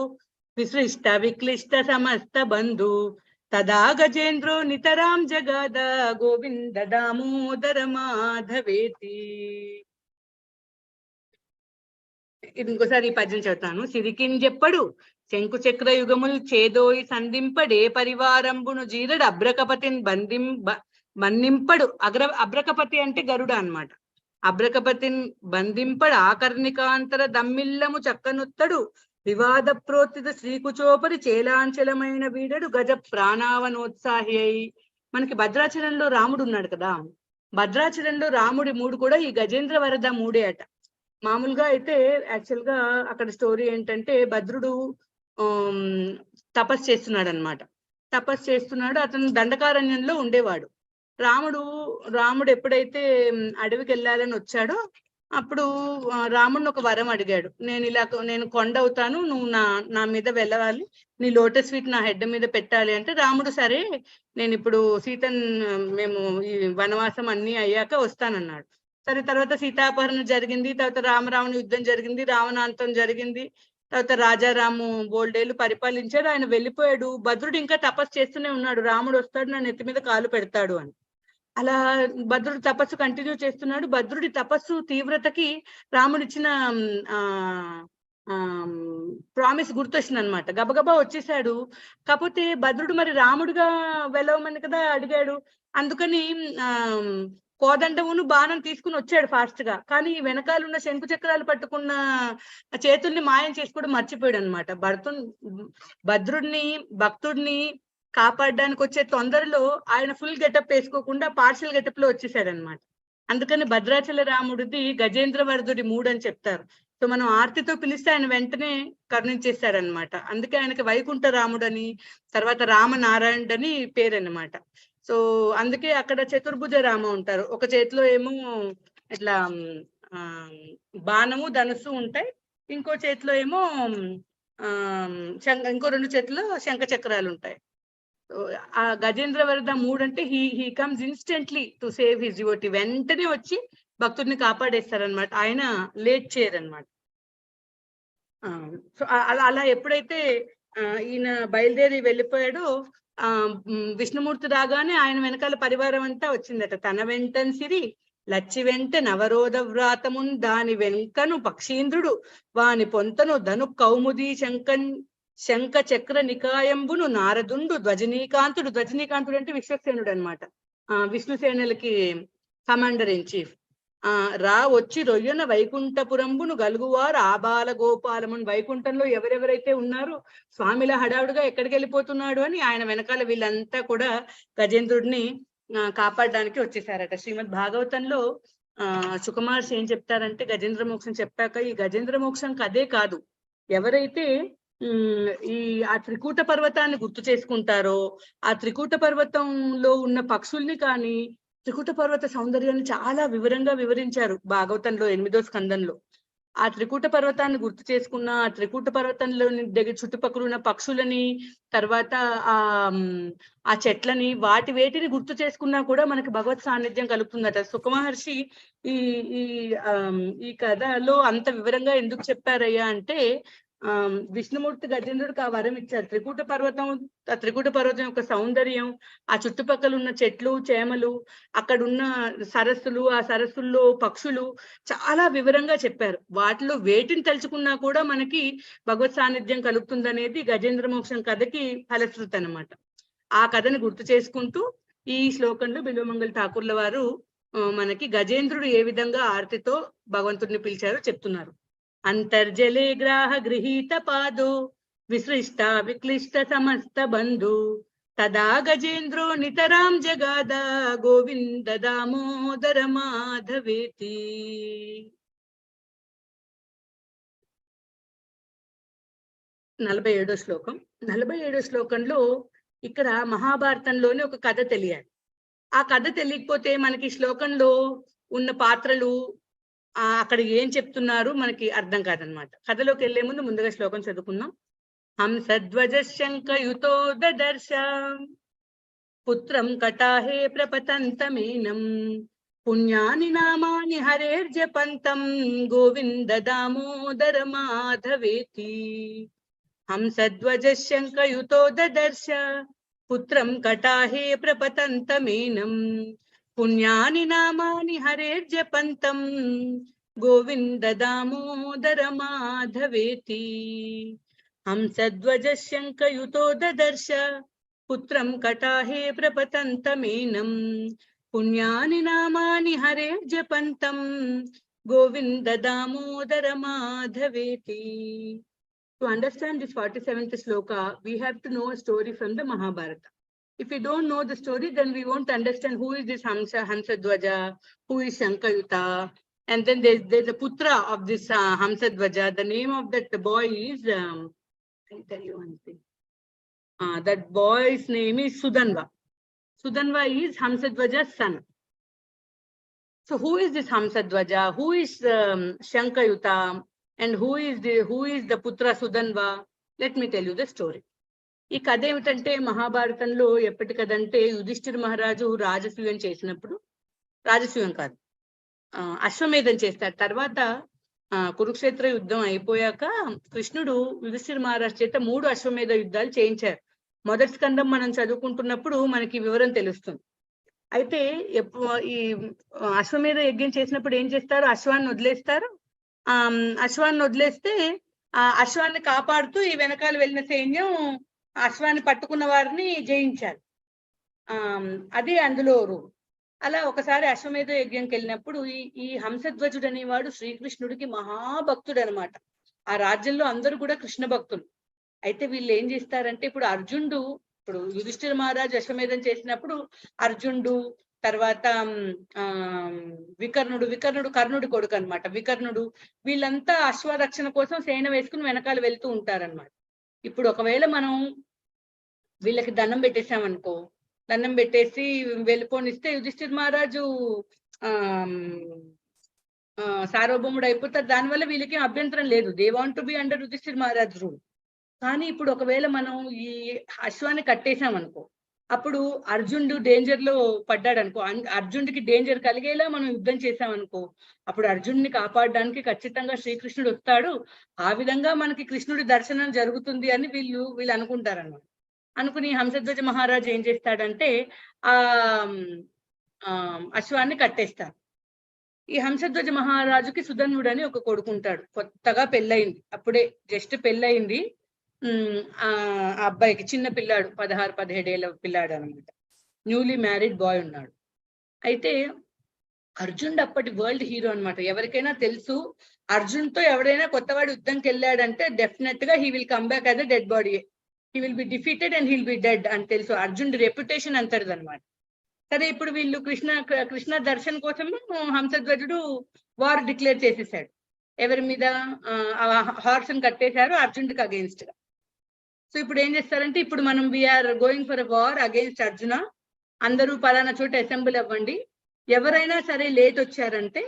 విసృష్ట విక్లిష్ట సమస్త బంధు తదా గజేంద్రో నితరాం జగాద గోవింద దామోదర మాధవేతి. ఇంకోసారి ఈ పద్యం చెప్తాను. సిరికిన్ చెప్పడు శంకు చక్ర యుగములు చేదోయి సంధింపడే పరివారంబును జీరడు అబ్రకపతిని బంధింపడు. అబ్రకపతి అంటే గరుడ అన్నమాట. అబ్రకపతిని బంధింపడు ఆకర్ణికాంతర దమ్మిల్లము చక్కనొత్తడు వివాద ప్రోత్తిత శ్రీకుచోపరి చేలాంచలమైన వీడడు గజ ప్రాణావనోత్సాహి అయి. మనకి భద్రాచలంలో రాముడు ఉన్నాడు కదా, భద్రాచలంలో రాముడి మూడు కూడా ఈ గజేంద్ర వరద మూడే అట. మామూలుగా అయితే యాక్చువల్ గా అక్కడ స్టోరీ ఏంటంటే, భద్రుడు తపస్సు చేస్తున్నాడు అనమాట. తపస్సు చేస్తున్నాడు, అతను దండకారణ్యంలో ఉండేవాడు. రాముడు ఎప్పుడైతే అడవికి వెళ్ళాలని వచ్చాడో అప్పుడు రాముడిని ఒక వరం అడిగాడు. నేను కొండ అవుతాను, నువ్వు నా మీద వెళ్ళాలి, నీ లోటస్ ఫీట్ నా హెడ్ మీద పెట్టాలి అంటే, రాముడు సరే నేను ఇప్పుడు మేము ఈ వనవాసం అన్ని అయ్యాక వస్తానన్నాడు. సరే, తర్వాత సీతాపహరణ జరిగింది, తర్వాత రామరావణ యుద్ధం జరిగింది, రావణాంతం జరిగింది, తర్వాత రాజారాము బోల్డేళ్లు పరిపాలించాడు, ఆయన వెళ్ళిపోయాడు. భద్రుడు ఇంకా తపస్సు చేస్తూనే ఉన్నాడు, రాముడు వస్తాడు నా నెత్తి మీద కాలు పెడతాడు అని. అలా భద్రుడు తపస్సు కంటిన్యూ చేస్తున్నాడు. భద్రుడి తపస్సు తీవ్రతకి రాముడు ఇచ్చిన ప్రామిస్ గుర్తొచ్చింది అనమాట. గబగబా వచ్చేసాడు. కాకపోతే భద్రుడు మరి రాముడుగా వెళ్ళవమని కదా అడిగాడు, అందుకని కోదండమును బాణం తీసుకుని వచ్చాడు ఫాస్ట్ గా. కానీ వెనకాలన్న శంకు చక్రాలు పట్టుకున్న చేతుల్ని మాయం చేసుకోవడం మర్చిపోయాడు అనమాట. భక్తుడిని కాపాడడానికి వచ్చే తొందరలో ఆయన ఫుల్ గెటప్ వేసుకోకుండా పార్షియల్ గెటప్ లో వచ్చేసాడు అనమాట. అందుకని భద్రాచల రాముడిది గజేంద్రవర్ధుడి 3 అని చెప్తారు. సో మనం ఆర్తితో పిలిస్తే ఆయన వెంటనే కరుణించేస్తాడనమాట. అందుకే ఆయనకి వైకుంఠ రాముడని, తర్వాత రామనారాయణుడని పేరు అనమాట. సో అందుకే అక్కడ చతుర్భుజ రామ ఉంటారు. ఒక చేతిలో ఏమో ఇట్లా బాణము ధనుసు ఉంటాయి, ఇంకో చేతిలో ఏమో ఇంకో 2 చేతుల్లో శంఖ చక్రాలు ఉంటాయి. ఆ గజేంద్రవర్ధ 3 అంటే he comes instantly to save his devotee. వెంటనే వచ్చి భక్తుడిని కాపాడేస్తారనమాట. ఆయన లేట్ చేయరనమాట. సో అలా ఎప్పుడైతే ఈయన బయలుదేరి వెళ్ళిపోయాడో విష్ణుమూర్తి రాగానే ఆయన వెనకాల పరివారం అంతా వచ్చిందట. తన వెంటన్ సిరి లచ్చి వెంట నవరోధ వ్రాతమున్ దాని వెంకను పక్షీంద్రుడు వాని పొంతను ధను కౌముది శంఖ చక్ర నికాయంబును నారదుండు ధ్వజనీకాంతుడు. ధ్వజనీకాంతుడు అంటే విశ్వక్సేనుడు అనమాట, విష్ణుసేనులకి కమాండర్ ఇన్ చీఫ్. రా వచ్చి రొయ్యన వైకుంఠపురంబును గలుగువారు ఆబాల గోపాలమును. వైకుంఠంలో ఎవరెవరైతే ఉన్నారో స్వామిల హడావుడిగా ఎక్కడికి వెళ్ళిపోతున్నాడు అని ఆయన వెనకాల వీళ్ళంతా కూడా గజేంద్రుడిని కాపాడడానికి వచ్చేసారట. శ్రీమద్ భాగవతంలో సుకుమార్స్ ఏం చెప్తారంటే, గజేంద్ర మోక్షం చెప్పాక ఈ గజేంద్ర మోక్షం కదే కాదు, ఎవరైతే ఆ త్రికూట పర్వతాన్ని గుర్తు చేసుకుంటారో, ఆ త్రికూట పర్వతంలో ఉన్న పక్షుల్ని కానీ, త్రికూట పర్వత సౌందర్యాన్ని చాలా వివరంగా వివరించారు భాగవతంలో 8వ స్కందంలో. ఆ త్రికూట పర్వతాన్ని గుర్తు చేసుకున్న, ఆ త్రికూట పర్వతంలోని దగ్గర చుట్టుపక్కల ఉన్న పక్షులని, తర్వాత ఆ చెట్లని, వేటిని గుర్తు చేసుకున్నా కూడా మనకి భగవత్ సాన్నిధ్యం కలుగుతుందట. సుఖమహర్షి ఈ కథలో అంత వివరంగా ఎందుకు చెప్పారయ్యా అంటే, విష్ణుమూర్తి గజేంద్రుడికి ఆ వరం ఇచ్చారు. త్రికూట పర్వతం యొక్క సౌందర్యం, ఆ చుట్టుపక్కల ఉన్న చెట్లు చేమలు, అక్కడున్న సరస్సులు, ఆ సరస్సుల్లో పక్షులు చాలా వివరంగా చెప్పారు. వాటిలో వేటిని తలుచుకున్నా కూడా మనకి భగవత్ సాన్నిధ్యం కలుగుతుందనేది గజేంద్ర మోక్షం కథకి ఫలశ్రుతి అనమాట. ఆ కథను గుర్తు చేసుకుంటూ ఈ శ్లోకంలో బిల్వమంగళ ఠాకూర్ల వారు మనకి గజేంద్రుడు ఏ విధంగా ఆర్తితో భగవంతుడిని పిలిచారో చెప్తున్నారు. అంతర్జలే గ్రాహ గృహీత పాదో విసృష్ట విక్లిష్ట సమస్త బంధు తదా గజేంద్రో నితరాం జగాద గోవింద దామోదర మాధవేతి. 47వ శ్లోకం. 47వ శ్లోకంలో ఇక్కడ మహాభారతంలోని ఒక కథ తెలియాలి. ఆ కథ తెలియకపోతే మనకి శ్లోకంలో ఉన్న పాత్రలు అక్కడ ఏం చెప్తున్నారు మనకి అర్థం కాదనమాట. కథలోకి వెళ్లే ముందుగా శ్లోకం చదువుకుందాం. హంసధ్వజ శంఖయుతో దదర్శ పుత్రం కటాహే ప్రపతంతమేనం పుణ్యాని నామాని హరేర్జపంతం Govinda Damodara మాధవేతి. హంసధ్వజ శంఖయుతో దదర్శ పుత్రం కటాహే ప్రపతంతమేనం పుణ్యాని నామాని హరేర్జపంతం Govinda Damodara మాధవేతి. హంసధ్వజ శంఖయుతో దదర్శ పుత్రం కటాహే ప్రపతంతమేనం పుణ్యాని నామాని హరేర్జపంతం Govinda Damodara మాధవేతి. To understand this 47th sloka, we have to know a story from the Mahabharata. If we don't know the story, then we won't understand who is this Hamsadwaja, who is Shankayuta, and then there's a putra of this Hamsadwaja. The name of that boy is, I'll tell you one thing. That boy's name is Sudanva. Sudanva is Hamsadwaja's son. So who is this Hamsadwaja? Who is Shankayuta? And who is the putra Sudanva? Let me tell you the story. ఈ కథ ఏమిటంటే, మహాభారతంలో ఎప్పటి కథ అంటే, యుధిష్ఠిర మహారాజు రాజసూయం చేసినప్పుడు, రాజసూయం కాదు అశ్వమేధం చేస్తారు. తర్వాత కురుక్షేత్ర యుద్ధం అయిపోయాక కృష్ణుడు యుధిష్ఠిర మహారాజు చేత 3 అశ్వమేధ యుద్ధాలు చేయించారు. మొదటి స్కందం మనం చదువుకుంటున్నప్పుడు మనకి వివరం తెలుస్తుంది. అయితే ఈ అశ్వమేధ యజ్ఞం చేసినప్పుడు ఏం చేస్తారు, అశ్వాన్ని వదిలేస్తారు. అశ్వాన్ని వదిలేస్తే ఆ అశ్వాన్ని కాపాడుతూ ఈ వెనకాల వెళ్ళిన సైన్యం అశ్వాన్ని పట్టుకున్న వారిని జయించారు. అది అందులో రూపు. అలా ఒకసారి అశ్వమేధ యజ్ఞంకి వెళ్ళినప్పుడు ఈ హంసధ్వజుడు అనేవాడు శ్రీకృష్ణుడికి మహాభక్తుడు అనమాట. ఆ రాజ్యంలో అందరూ కూడా కృష్ణ భక్తులు. అయితే వీళ్ళు ఏం చేస్తారంటే, ఇప్పుడు యుధిష్ఠిర మహారాజు అశ్వమేధం చేసినప్పుడు అర్జునుడు, తర్వాత వికర్ణుడు కర్ణుడి కొడుకు అనమాట. వికర్ణుడు వీళ్ళంతా అశ్వరక్షణ కోసం సేన వేసుకుని వెనకాల వెళ్తూ ఉంటారనమాట. ఇప్పుడు ఒకవేళ మనం వీళ్ళకి దండం పెట్టేసామనుకో, దండం పెట్టేసి వెళ్ళిపోనిస్తే యుధిష్ఠిర్ మహారాజు సార్వభౌముడు అయిపోతారు. దానివల్ల వీళ్ళకి అభ్యంతరం లేదు. They want to be under Yudhishthir Maharaj rule. కానీ ఇప్పుడు ఒకవేళ మనం ఈ అశ్వాన్ని కట్టేసామనుకో, అప్పుడు అర్జునుడు డేంజర్ లో పడ్డాడు అనుకో, అర్జునుడికి డేంజర్ కలిగేలా మనం యుద్ధం చేసామనుకో, అప్పుడు అర్జునుడిని కాపాడడానికి ఖచ్చితంగా శ్రీకృష్ణుడు వస్తాడు. ఆ విధంగా మనకి కృష్ణుడి దర్శనం జరుగుతుంది అని వీళ్ళు అనుకుంటారన్నమాట. అనుకుని హంసధ్వజ మహారాజు ఏం చేస్తాడంటే ఆ అశ్వాన్ని కట్టేస్తారు. ఈ హంసధ్వజ మహారాజుకి సుధన్వుడు అని ఒక కొడుకుంటాడు. కొత్తగా పెళ్ళయింది, అప్పుడే జస్ట్ పెళ్ళయింది. ఆ అబ్బాయికి చిన్న పిల్లాడు, 16-17 ఏళ్ళ పిల్లాడు అనమాట. న్యూలీ మ్యారీడ్ బాయ్ ఉన్నాడు. అయితే అర్జునుడు అప్పటి వరల్డ్ హీరో అనమాట. ఎవరికైనా తెలుసు, అర్జున్తో ఎవరైనా కొత్తవాడు యుద్ధంకి వెళ్ళాడంటే డెఫినెట్ గా he will come back as a dead body. He will be defeated and he'll be dead అని తెలుసు. అర్జునుడి రెప్యుటేషన్ అంతటిది అనమాట. సరే, ఇప్పుడు వీళ్ళు కృష్ణ దర్శన్ కోసం హంసధ్వజుడు వార్ డిక్లేర్ చేసేసాడు. ఎవరి మీద? హార్స్ ని కట్టేశారు అర్జునుడికి అగేన్స్ట్ గా. సో ఇప్పుడు ఏం చేస్తారంటే, ఇప్పుడు మనం we're going for a war against Arjuna, అందరూ పలానా చోట అసెంబ్లీ అవ్వండి. ఎవరైనా సరే లేట్ వచ్చారంటే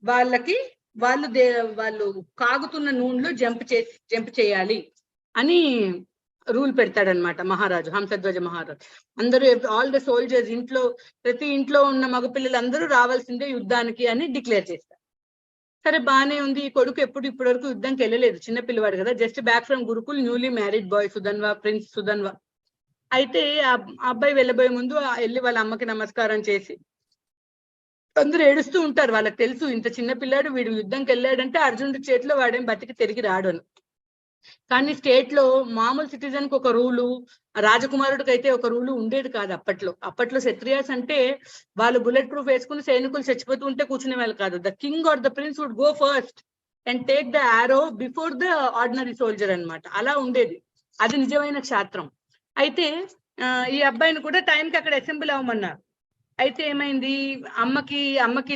వాళ్ళు కాగుతున్న నూనెలో జంప్ చేయాలి అని రూల్ పెడతాడనమాట మహారాజు, హంసధ్వజ మహారాజు. అందరూ ఆల్ ద సోల్జర్స్, ప్రతి ఇంట్లో ఉన్న మగపిల్లలు అందరూ రావాల్సిందే యుద్ధానికి అని డిక్లేర్ చేస్తారు. సరే, బానే ఉంది. ఈ కొడుకు ఇప్పటి వరకు యుద్ధంకి వెళ్ళలేదు, చిన్న పిల్లవాడు కదా, just back from gurukul, newly married boy prince Sudhanva. అయితే ఆ అబ్బాయి వెళ్ళబోయే ముందు వెళ్ళి వాళ్ళ అమ్మకి నమస్కారం చేసి, అందరూ ఏడుస్తూ ఉంటారు. వాళ్ళకి తెలుసు ఇంత చిన్న పిల్లాడు వీడు యుద్ధంకి వెళ్ళాడంటే అర్జునుడి చేతిలో వాడేం బతికి తిరిగి రాడు అని. కానీ స్టేట్ లో మామూలు సిటిజన్ కి ఒక రూలు, రాజకుమారుడికి అయితే ఒక రూలు ఉండేది కాదు అప్పట్లో క్షత్రియాస్ అంటే వాళ్ళు బుల్లెట్ ప్రూఫ్ వేసుకుని సైనికులు చచ్చిపోతూ ఉంటే కూర్చునే వాళ్ళు కాదు. The king or the prince would go first and take the arrow before the ordinary soldier అన్నమాట. అలా ఉండేది, అది నిజమైన క్షాత్రం. అయితే ఈ అబ్బాయిని కూడా టైంకి అక్కడ అసెంబ్లీ అవ్వమన్నారు. అయితే ఏమైంది, అమ్మకి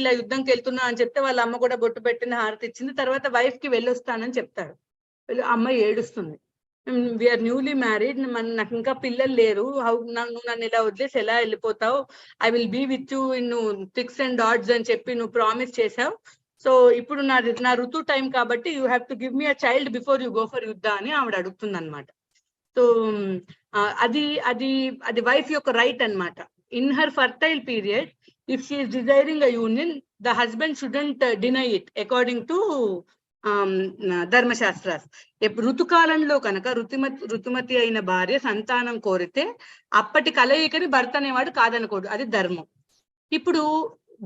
ఇలా యుద్ధంకి వెళ్తున్నా అని చెప్తే వాళ్ళ అమ్మ కూడా బొట్టు పెట్టిన హారతి ఇచ్చింది. తర్వాత వైఫ్ కి వెళ్ళొస్తానని చెప్తాడు. అమ్మాయి ఏడుస్తుంది, వీఆర్ న్యూలీ మ్యారీడ్, నాకు ఇంకా పిల్లలు లేరు, నువ్వు నన్ను ఇలా వదిలేసి ఎలా వెళ్ళిపోతావు, I will be with you in thicks and dots అని చెప్పి నువ్వు ప్రామిస్ చేసావు. సో ఇప్పుడు నా ఋతు టైం కాబట్టి you have to give me a child before you go for యుద్ధ అని ఆవిడ అడుగుతుంది అనమాట. సో అది వైఫ్ యొక్క రైట్ అనమాట. In her fertile period, if she is desiring a union, the husband shouldn't deny it according to Dharmashastras. ఋతుకాలంలో కనుక ఋతుమతి అయిన భార్య సంతానం కోరితే అప్పటి కలయికని భర్త అనేవాడు కాదనుకోడు, అది ధర్మం. ఇప్పుడు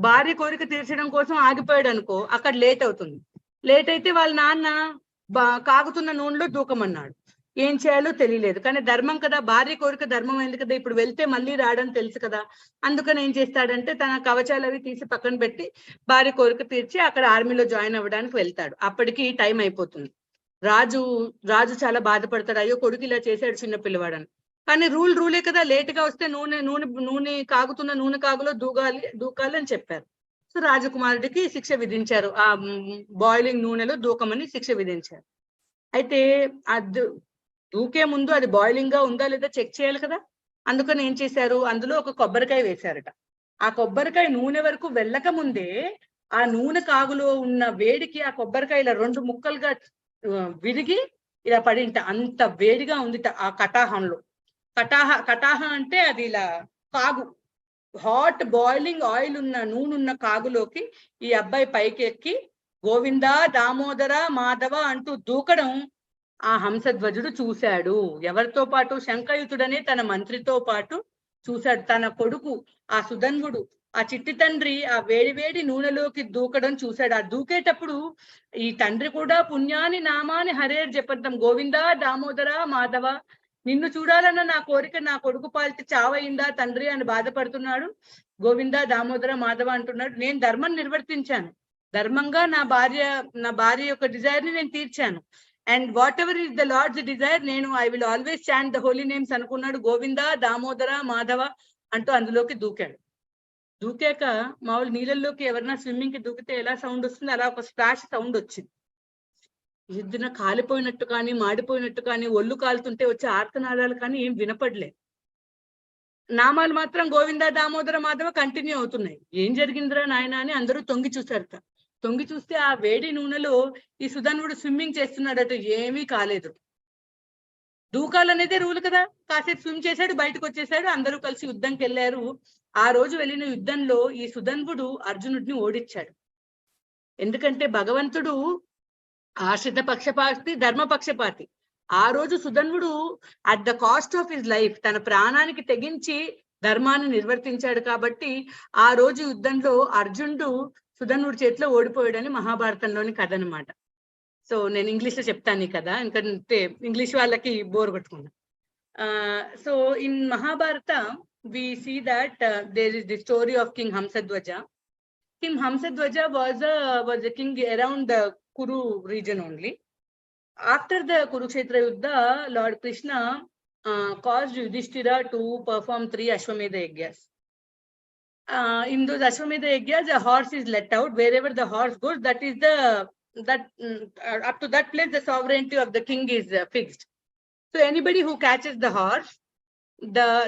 భార్య కోరిక తీర్చడం కోసం ఆగిపోయాడు అనుకో, అక్కడ లేట్ అవుతుంది. లేట్ అయితే వాళ్ళ నాన్న కాగుతున్న నూనెలో దూకమన్నాడు. ఏం చేయాలో తెలియలేదు, కానీ ధర్మం కదా, భార్య కోరిక ధర్మం అయింది కదా, ఇప్పుడు వెళ్తే మళ్ళీ రావడం తెలుసు కదా. అందుకని ఏం చేస్తాడంటే తన కవచాలు అవి తీసి పక్కన పెట్టి భార్య కోరిక తీర్చి అక్కడ ఆర్మీలో జాయిన్ అవ్వడానికి వెళ్తాడు. అప్పటికి టైం అయిపోతుంది. రాజు చాలా బాధపడతాడు, అయ్యో కొడుకు ఇలా చేశాడు చిన్న పిల్లవాడని. కానీ రూలే కదా, లేట్ గా వస్తే నూనె కాగుతున్న నూనె కాగులో దూకాలి అని చెప్పారు. సో రాజకుమారుడికి శిక్ష విధించారు, ఆ బాయిలింగ్ నూనెలో దూకమని శిక్ష విధించారు. అయితే దూకే ముందు అది బాయిలింగ్ గా ఉందా లేదా చెక్ చేయాలి కదా. అందుకని ఏం చేశారు, అందులో ఒక కొబ్బరికాయ వేశారట. ఆ కొబ్బరికాయ నూనె వరకు వెళ్ళక ముందే ఆ నూనె కాగులో ఉన్న వేడికి ఆ కొబ్బరికాయ ఇలా 2 ముక్కలుగా విరిగి ఇలా పడింట. అంత వేడిగా ఉంది ఆ కటాహంలో. కటాహ అంటే అది ఇలా కాగు, హాట్ బాయిలింగ్ ఆయిల్ ఉన్న నూనె కాగులోకి ఈ అబ్బాయి పైకి ఎక్కి గోవిందా దామోదర మాధవ అంటూ దూకడం ఆ హంసధ్వజుడు చూశాడు. ఎవరితో పాటు? శంఖయుతుడనే తన మంత్రితో పాటు చూశాడు. తన కొడుకు ఆ సుధన్వుడు, ఆ చిట్టి తండ్రి ఆ వేడి నూనెలోకి దూకడం చూశాడు. ఆ దూకేటప్పుడు ఈ తండ్రి కూడా పుణ్యాని నామాని హరేర్ జపంతం, గోవిందా దామోదర మాధవ, నిన్ను చూడాలన్న నా కోరిక నా కొడుకు పాలిట చావయిందా తండ్రి అని బాధపడుతున్నాడు. గోవిందా దామోదర మాధవ అంటున్నాడు. నేను ధర్మం నిర్వర్తించాను, ధర్మంగా నా భార్య యొక్క డిజైర్ ని నేను తీర్చాను. And whatever is the lord's desire, I will always chant the holy names అనుకున్నాడు. గోవింద దామోదర మాధవ అంటూ అందులోకి దూకాడు. దూకాక మామూలు నీళ్ళల్లోకి ఎవరైనా స్విమ్మింగ్ కి దూకితే ఎలా సౌండ్ వస్తుంది అలా ఒక స్ప్లాష్ సౌండ్ వచ్చింది. ఎద్దున కాలిపోయినట్టు కానీ మాడిపోయినట్టు కానీ ఒళ్ళు కాలుతుంటే వచ్చే ఆర్తనాదాలు కానీ ఏం వినపడలే. నామాలు మాత్రం గోవింద దామోదర మాధవ కంటిన్యూ అవుతున్నాయి. ఏం జరిగిందిరా నాయన అని అందరూ తొంగి చూశారట. తొంగి చూస్తే ఆ వేడి నూనెలో ఈ సుధన్వుడు స్విమ్మింగ్ చేస్తున్నాడట. ఏమీ కాలేదు. దూకాలనేదే రూల్ కదా. కాసేపు స్విమ్ చేశాడు, బయటకు వచ్చేసాడు, అందరూ కలిసి యుద్ధంకి వెళ్ళారు. ఆ రోజు వెళ్ళిన యుద్ధంలో ఈ సుధన్వుడు అర్జునుడిని ఓడించాడు. ఎందుకంటే భగవంతుడు ఆశ్రిత పక్షపాతి, ధర్మ పక్షపాతి. ఆ రోజు సుధన్వుడు at the cost of his life తన ప్రాణానికి తెగించి ధర్మాన్ని నిర్వర్తించాడు కాబట్టి ఆ రోజు యుద్ధంలో అర్జునుడు సుధన్వుడి చేతిలో ఓడిపోయాడని మహాభారతంలోని కథ అనమాట. సో నేను ఇంగ్లీష్ లో చెప్తాను ఈ కథ, ఎందుకంటే ఇంగ్లీష్ వాళ్ళకి బోర్ కొట్టుకున్నా. So in Mahabharata we see that there is the story of King Hamsadwaja. King Hamsadwaja was a king around the Kuru region only. After the Kurukshetra Yuddha, Lord Krishna caused Yudhishthira to perform 3 Ashwamedha Yagyas. In those Ashwamedha Yagyas, a horse is let out. Wherever the horse goes, that is up to that place, the sovereignty of the king is fixed. So anybody who catches the horse,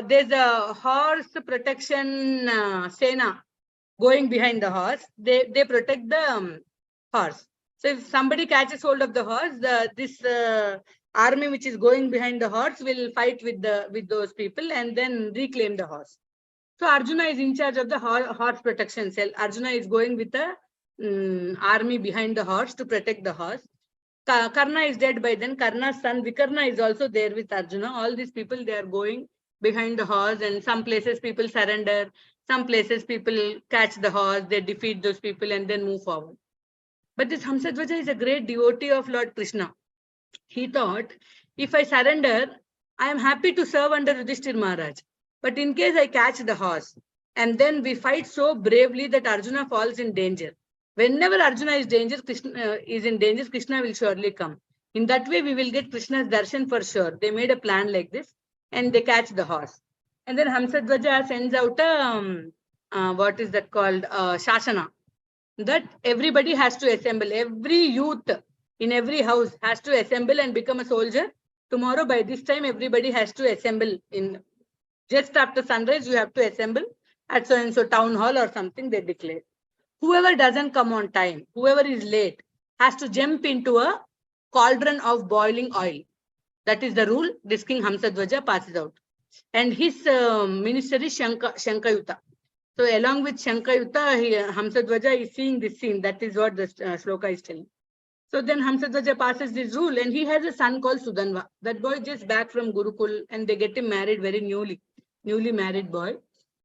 there's a horse protection sena going behind the horse. They protect the horse. So if somebody catches hold of the horse, this army which is going behind the horse will fight with those people and then reclaim the horse. So Arjuna is in charge of the horse protection cell. Arjuna is going with the army behind the horse to protect the horse. Karna is dead by then. Karna's son Vikarna is also there with Arjuna. All these people, they are going behind the horse, and some places people surrender, some places people catch the horse, they defeat those people and then move forward. But this Hamsadwaja is a great devotee of Lord Krishna. He thought, if I surrender, I am happy to serve under Yudhishthir Maharaj. But in case I catch the horse and then we fight so bravely that Arjuna falls in danger. Whenever Arjuna is in danger, Krishna will surely come. In that way, we will get Krishna's darshan for sure. They made a plan like this and they catch the horse. And then Hamsadwaja sends out what is that called? Shasana. That everybody has to assemble. Every youth in every house has to assemble and become a soldier. Tomorrow by this time, everybody has to assemble. In just after sunrise, you have to assemble at so and so town hall or something, they declare. Whoever doesn't come on time, whoever is late, has to jump into a cauldron of boiling oil. That is the rule this King Hamsadwaja passes out. And his minister is Shankayuta. So along with Shankayuta, Hamsadwaja is seeing this scene. That is what the shloka is telling. So then Hamsadwaja passes this rule and he has a son called Sudanva. That boy just back from Gurukul and they get him married, very newly married boy.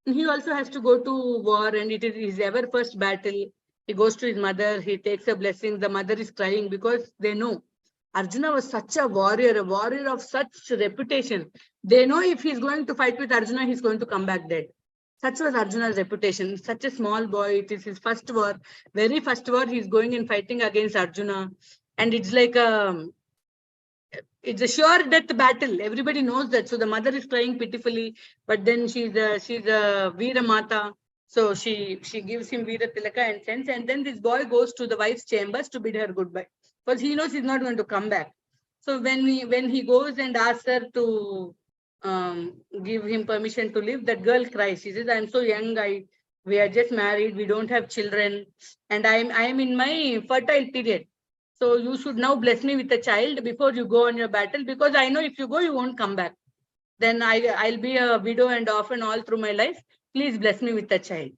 And he also has to go to war and it is his ever first battle. He goes to his mother, he takes a blessing. The mother is crying because they know Arjuna was such a warrior of such reputation. They know if he's going to fight with Arjuna, he's going to come back dead. Such was Arjuna's reputation. Such a small boy. It is his first war. Very first war, he's going and fighting against Arjuna. And it's like it's a sure death battle. Everybody knows that. So the mother is crying pitifully, but then she's a Veera Mata. So she gives him Veera Tilaka and sends. And then this boy goes to the wife's chambers to bid her goodbye. Because he knows he's not going to come back. So when he goes and asks her to give him permission to live, that girl cries. She says, "I'm so young. We are just married. We don't have children, and I am in my fertile period. So you should now bless me with a child before you go on your battle, because I know if you go, you won't come back. Then I'll be a widow and orphan all through my life. Please bless me with a child."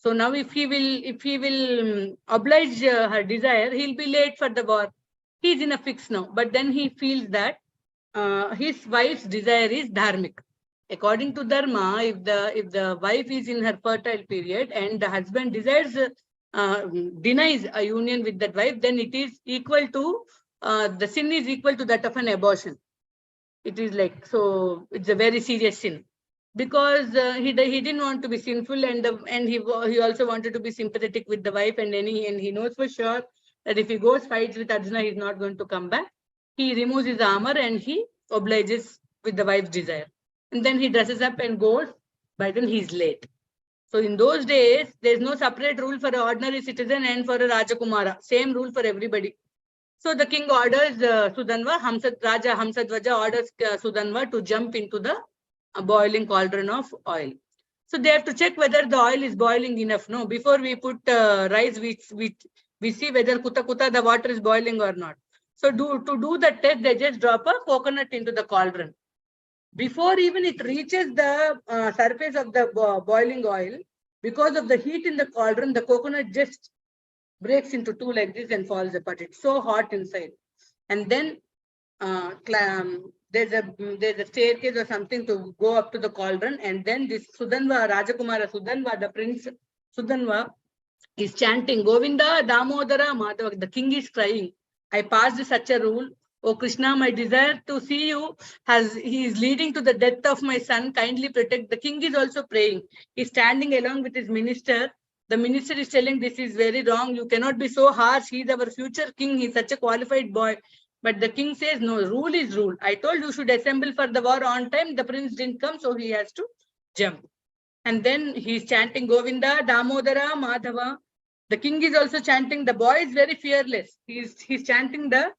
So now if he will oblige her desire, he'll be late for the war. He's in a fix now. But then he feels that his wife's desire is dharmic. According to dharma, if the wife is in her fertile period and the husband denies a union with that wife, then it is equal to the sin is equal to that of an abortion. It is like, so it's a very serious sin. Because he didn't want to be sinful and he also wanted to be sympathetic with the wife, and he knows for sure that if he goes fights with Arjuna, he's not going to come back. He removes his armor and he obliges with the wife's desire. And then he dresses up and goes, by then he's late. So in those days, there's no separate rule for an ordinary citizen and for a Rajakumara. Same rule for everybody. So the king orders Sudanva, Raja Hamsadvaja orders Sudanva to jump into the boiling cauldron of oil. So they have to check whether the oil is boiling enough. No, before we put rice, we see whether kuta the water is boiling or not. So to do the test, they just drop a coconut into the cauldron. Before even it reaches the surface of the boiling oil, because of the heat in the cauldron, the coconut just breaks into two like this and falls apart. It's so hot inside. And then there's a staircase or something to go up to the cauldron, and then this Sudanva, Rajakumara Sudanva, the prince Sudanva, is chanting Govinda Damodara Madhava. The king is crying, I passed such a rule. Oh Krishna, my desire to see you he is leading to the death of my son. Kindly protect. The king is also praying. He's standing along with his minister. The minister is telling this is very wrong. You cannot be so harsh. He's our future king. He's such a qualified boy. But the king says, no, rule is rule. I told you should assemble for the war on time. The prince didn't come, so he has to jump. And then he's chanting Govinda Damodara Madhava. The king is also chanting. The boy is very fearless. He's chanting the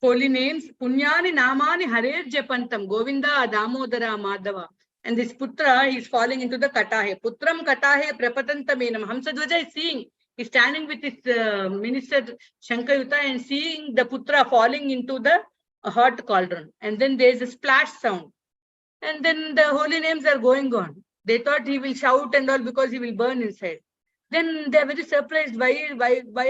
holy names. Punyani Namani Harer Japantam Govinda Damodara Madhava. And this Putra is falling into the Katahe. Putram Katahe Prapatantamenam. Hamsadvaja is seeing. He's standing with his minister Shankayuta and seeing the Putra falling into the hot cauldron. And then there's a splash sound. And then the holy names are going on. They thought he will shout and all because he will burn inside. Then they're very surprised. Why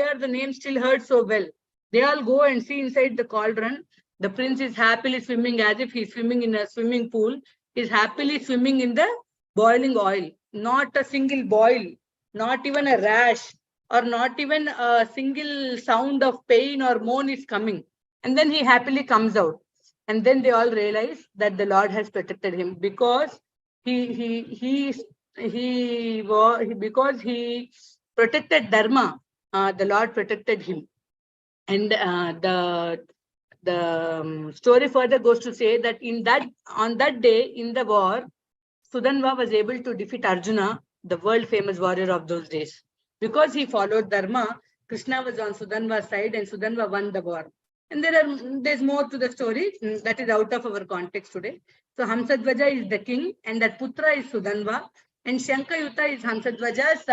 are the names still heard so well? They all go and see inside the cauldron. The prince is happily swimming as if he's swimming in a swimming pool. He's happily swimming in the boiling oil. Not a single boil, not even a rash, or not even a single sound of pain or moan is coming. And then he happily comes out. And then they all realize that the Lord has protected him because he protected Dharma. The Lord protected him. And the story further goes to say that on that day in the war, Sudanva was able to defeat Arjuna, the world famous warrior of those days. Because he followed Dharma, Krishna was on Sudanva's side and Sudanva won the war. And there's more to the story that is out of our context today. So Hamsadvaja is the king and that Putra is Sudanva and Shankayuta is Hamsadvaja's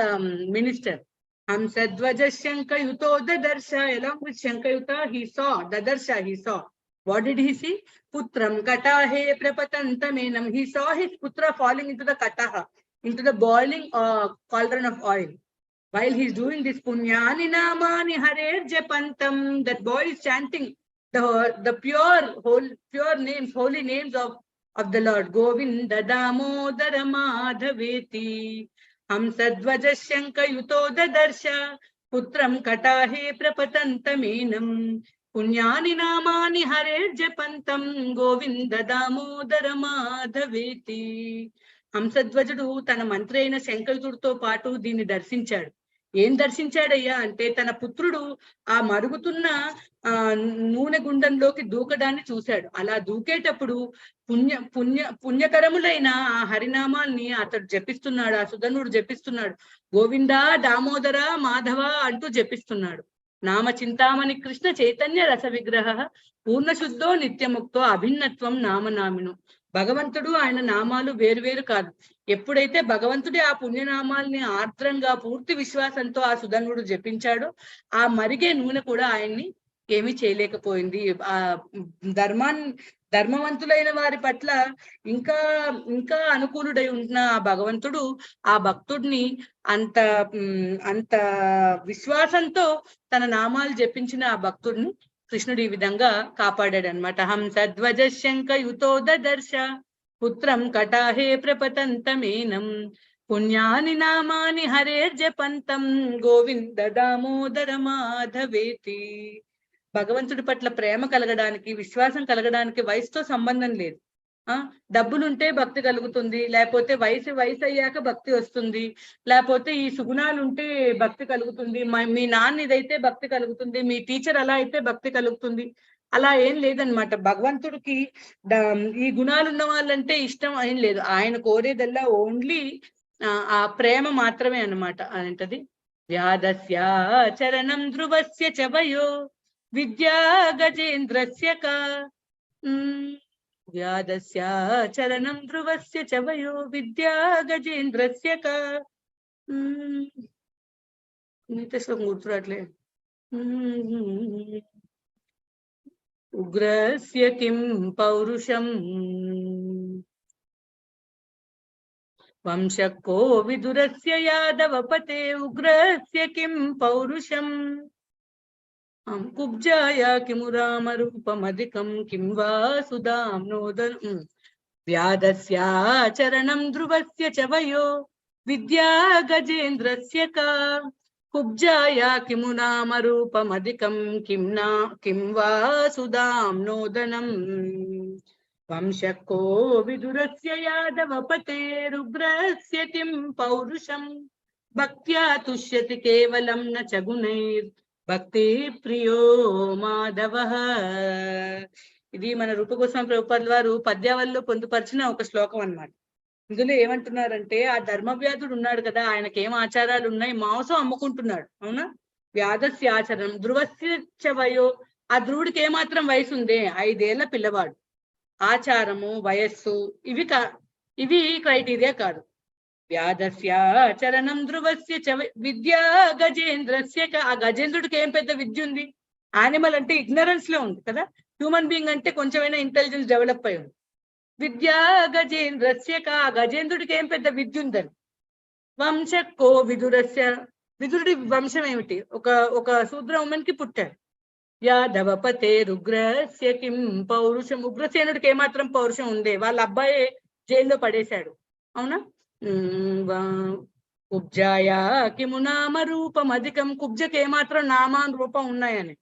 minister. Hamsadvaja Shankayuto Dadarsha. Along with Shankayuta, he saw. Dadarsha, he saw. What did he see? Putram Katahe Prapatantamenam. He saw his Putra falling into the Kataha, into the boiling cauldron of oil. While he's doing this, Punyani Namani Harer Japantam, that boy is chanting the pure names, holy names of the Lord. Govinda Damodara Madhaveti. Hamsadvaja Shankayuto Dadarsha. Putram Katahe Prapatantamenam. Punyani Namani Harer Japantam. Govinda Damodara Madhaveti. హంసధ్వజుడు తన మంత్రి అయిన శంకరుడితో పాటు దీన్ని దర్శించాడు. ఏం దర్శించాడయ్యా అంటే తన పుత్రుడు ఆ మరుగుతున్న నూనె గుండంలోకి దూకడాన్ని చూశాడు. అలా దూకేటప్పుడు పుణ్యకరములైన ఆ హరినామాల్ని అతడు జపిస్తున్నాడు. ఆ సుధనుడు జపిస్తున్నాడు. గోవిందా దామోదర మాధవ అంటూ జపిస్తున్నాడు. నామ చింతామణి కృష్ణ చైతన్య రస విగ్రహ పూర్ణశుద్ధో నిత్యముక్తో అభిన్నత్వం నామనామిను. భగవంతుడు ఆయన నామాలు వేరువేరు కాదు. ఎప్పుడైతే భగవంతుడి ఆ పుణ్యనామాల్ని ఆర్ద్రంగా పూర్తి విశ్వాసంతో ఆ సుధనుడు జపించాడో ఆ మరిగే నూనె కూడా ఆయన్ని ఏమీ చేయలేకపోయింది. ఆ ధర్మవంతులైన వారి పట్ల ఇంకా అనుకూలుడై ఉన్న ఆ భగవంతుడు ఆ భక్తుడిని అంత విశ్వాసంతో తన నామాలు జపించిన ఆ భక్తుడిని కృష్ణుడు ఈ విధంగా కాపాడాడు అనమాట. హంసధ్వజ శంకయుతో దదర్శ పుత్రం కటాహే ప్రపతంతమేనం పుణ్యాని నామాని హరేర్జపంతం గోవింద దామోదర మాధవేతి. భగవంతుడి పట్ల ప్రేమ కలగడానికి, విశ్వాసం కలగడానికి వయసుతో సంబంధం లేదు. డబ్బులుంటే భక్తి కలుగుతుంది, లేకపోతే వయసు అయ్యాక భక్తి వస్తుంది, లేకపోతే ఈ సుగుణాలు ఉంటే భక్తి కలుగుతుంది, మీ నాన్న ఇదైతే భక్తి కలుగుతుంది, మీ టీచర్ అలా అయితే భక్తి కలుగుతుంది. అలా ఏం లేదనమాట. భగవంతుడికి ఈ గుణాలు ఉన్న వాళ్ళంటే ఇష్టం ఏం లేదు. ఆయన కోరేదల్లా ఓన్లీ ఆ ప్రేమ మాత్రమే అన్నమాట. ఏంటది? వ్యాధస్య చరణం ధ్రువస్య చ వయో విద్యా గజేంద్రస్య కా వ్యాధస్య చరణం ధ్రువస్య చ వయో విద్యా గజేంద్రస్య కా మిగతా శ్లోకం గుర్తురాట్లే. ఉగ్రస్య కిం పౌరుషం వంశకో విదురస్య యాదవపతే ఉగ్రస్య కిం పౌరుషం కుబ్జాయ కిము రామరూపమధికం కిం వా సుధాం నోదనం వ్యాధస్య చరణం ధ్రువస్య చ వయో విద్యా గజేంద్రస్య కా కుబ్జాయ కిము నామరూపమధికం కిం వా సుధాం నోదనం వంశకో విదురస్య యాదవపతేరుగ్రస్య కిం పౌరుషం భక్త్యా తుష్యతి కేవలం న చ గుణైర్ భక్తి ప్రియో మాధవః. ఇది మన రూపగోస్వామి ప్రభుపాదుల వారు పద్యావళిలో పొందుపరిచిన ఒక శ్లోకం అన్నమాట. ఇందులో ఏమంటున్నారంటే, ఆ ధర్మవ్యాధుడు ఉన్నాడు కదా, ఆయనకి ఏం ఆచారాలు ఉన్నాయి, మాంసం అమ్ముకుంటున్నాడు, అవునా? వ్యాధస్య ఆచరణం ధ్రువస్య చ వయో, ఆ ధ్రువుడికి ఏమాత్రం వయసు ఉందే, 5 ఏళ్ల పిల్లవాడు. ఆచారము, వయస్సు ఇవి క్రైటీరియా కాదు. వ్యాధస్య చరణం ధ్రువస్య చ విద్యా గజేంద్రస్య క, ఆ గజేంద్రుడికి ఏం పెద్ద విద్య ఉంది? యానిమల్ అంటే ఇగ్నరెన్స్ లో ఉంది కదా, హ్యూమన్ బీయింగ్ అంటే కొంచెమైనా ఇంటెలిజెన్స్ డెవలప్ అయి ఉంది. విద్యా గజేంద్రస్య క, గజేంద్రుడికి ఏం పెద్ద విద్య ఉందని. వంశకో విదురస్య, విదురుడి వంశం ఏమిటి? ఒక శూద్ర ఉమెన్ కి పుట్టాడు. యాదవపతేరుగ్రస్య కిం పౌరుషం, ఉగ్రసేనుడికి ఏమాత్రం పౌరుషం ఉందే? వాళ్ళ అబ్బాయి జైల్లో పడేశాడు, అవునా? కుబ్జాయ కిము నామ రూపం అధికం, కుబ్జకి ఏమాత్రం నామాన్ రూపం ఉన్నాయని.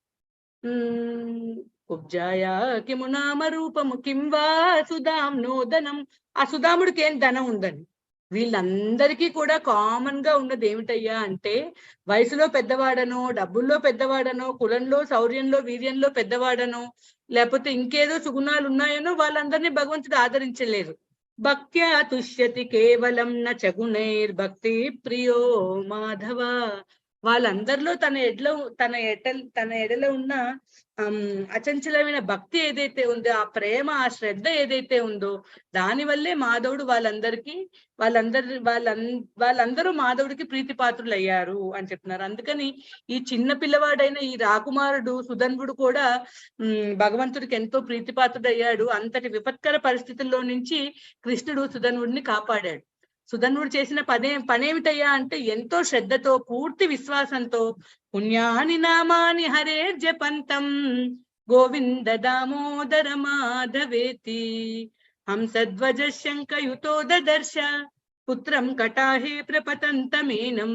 కుబ్జాయ కిము నామ రూపము కిం వా సుధాం నోదనం, ఆ సుధాముడికి ఏం ధనం ఉందని. వీళ్ళందరికీ కూడా కామన్ గా ఉన్నది ఏమిటయ్యా అంటే, వయసులో పెద్దవాడనో, డబ్బుల్లో పెద్దవాడనో, కులంలో, శౌర్యంలో, వీర్యంలో పెద్దవాడనో, లేకపోతే ఇంకేదో సుగుణాలు ఉన్నాయనో వాళ్ళందరినీ భగవంతుడు ఆదరించలేదు. భక్త్యా తుష్యతి కేవలం న చ గుణైర్ భక్తి ప్రియో మాధవ. వాళ్ళందరిలో తన ఎడలో ఉన్న అచంచలమైన భక్తి ఏదైతే ఉందో, ఆ ప్రేమ, ఆ శ్రద్ధ ఏదైతే ఉందో, దాని వల్లే మాధవుడు వాళ్ళందరూ మాధవుడికి ప్రీతిపాత్రులు అయ్యారు అని చెప్తున్నారు. అందుకని ఈ చిన్న పిల్లవాడైన ఈ రాకుమారుడు సుధన్వుడు కూడా భగవంతుడికి ఎంతో ప్రీతిపాత్రుడు అయ్యాడు. అంతటి విపత్కర పరిస్థితుల్లో నుంచి కృష్ణుడు సుధన్వుడిని కాపాడాడు. సుధన్వుడు చేసిన పనేమిటయ్యా అంటే, ఎంతో శ్రద్ధతో, పూర్తి విశ్వాసంతో పుణ్యాని నామాని Hare జపంతం Govinda Damodara మాధవేతి హంసధ్వజ శంకయుతో దదర్శ పుత్రం కటాహే ప్రపతంతమేనం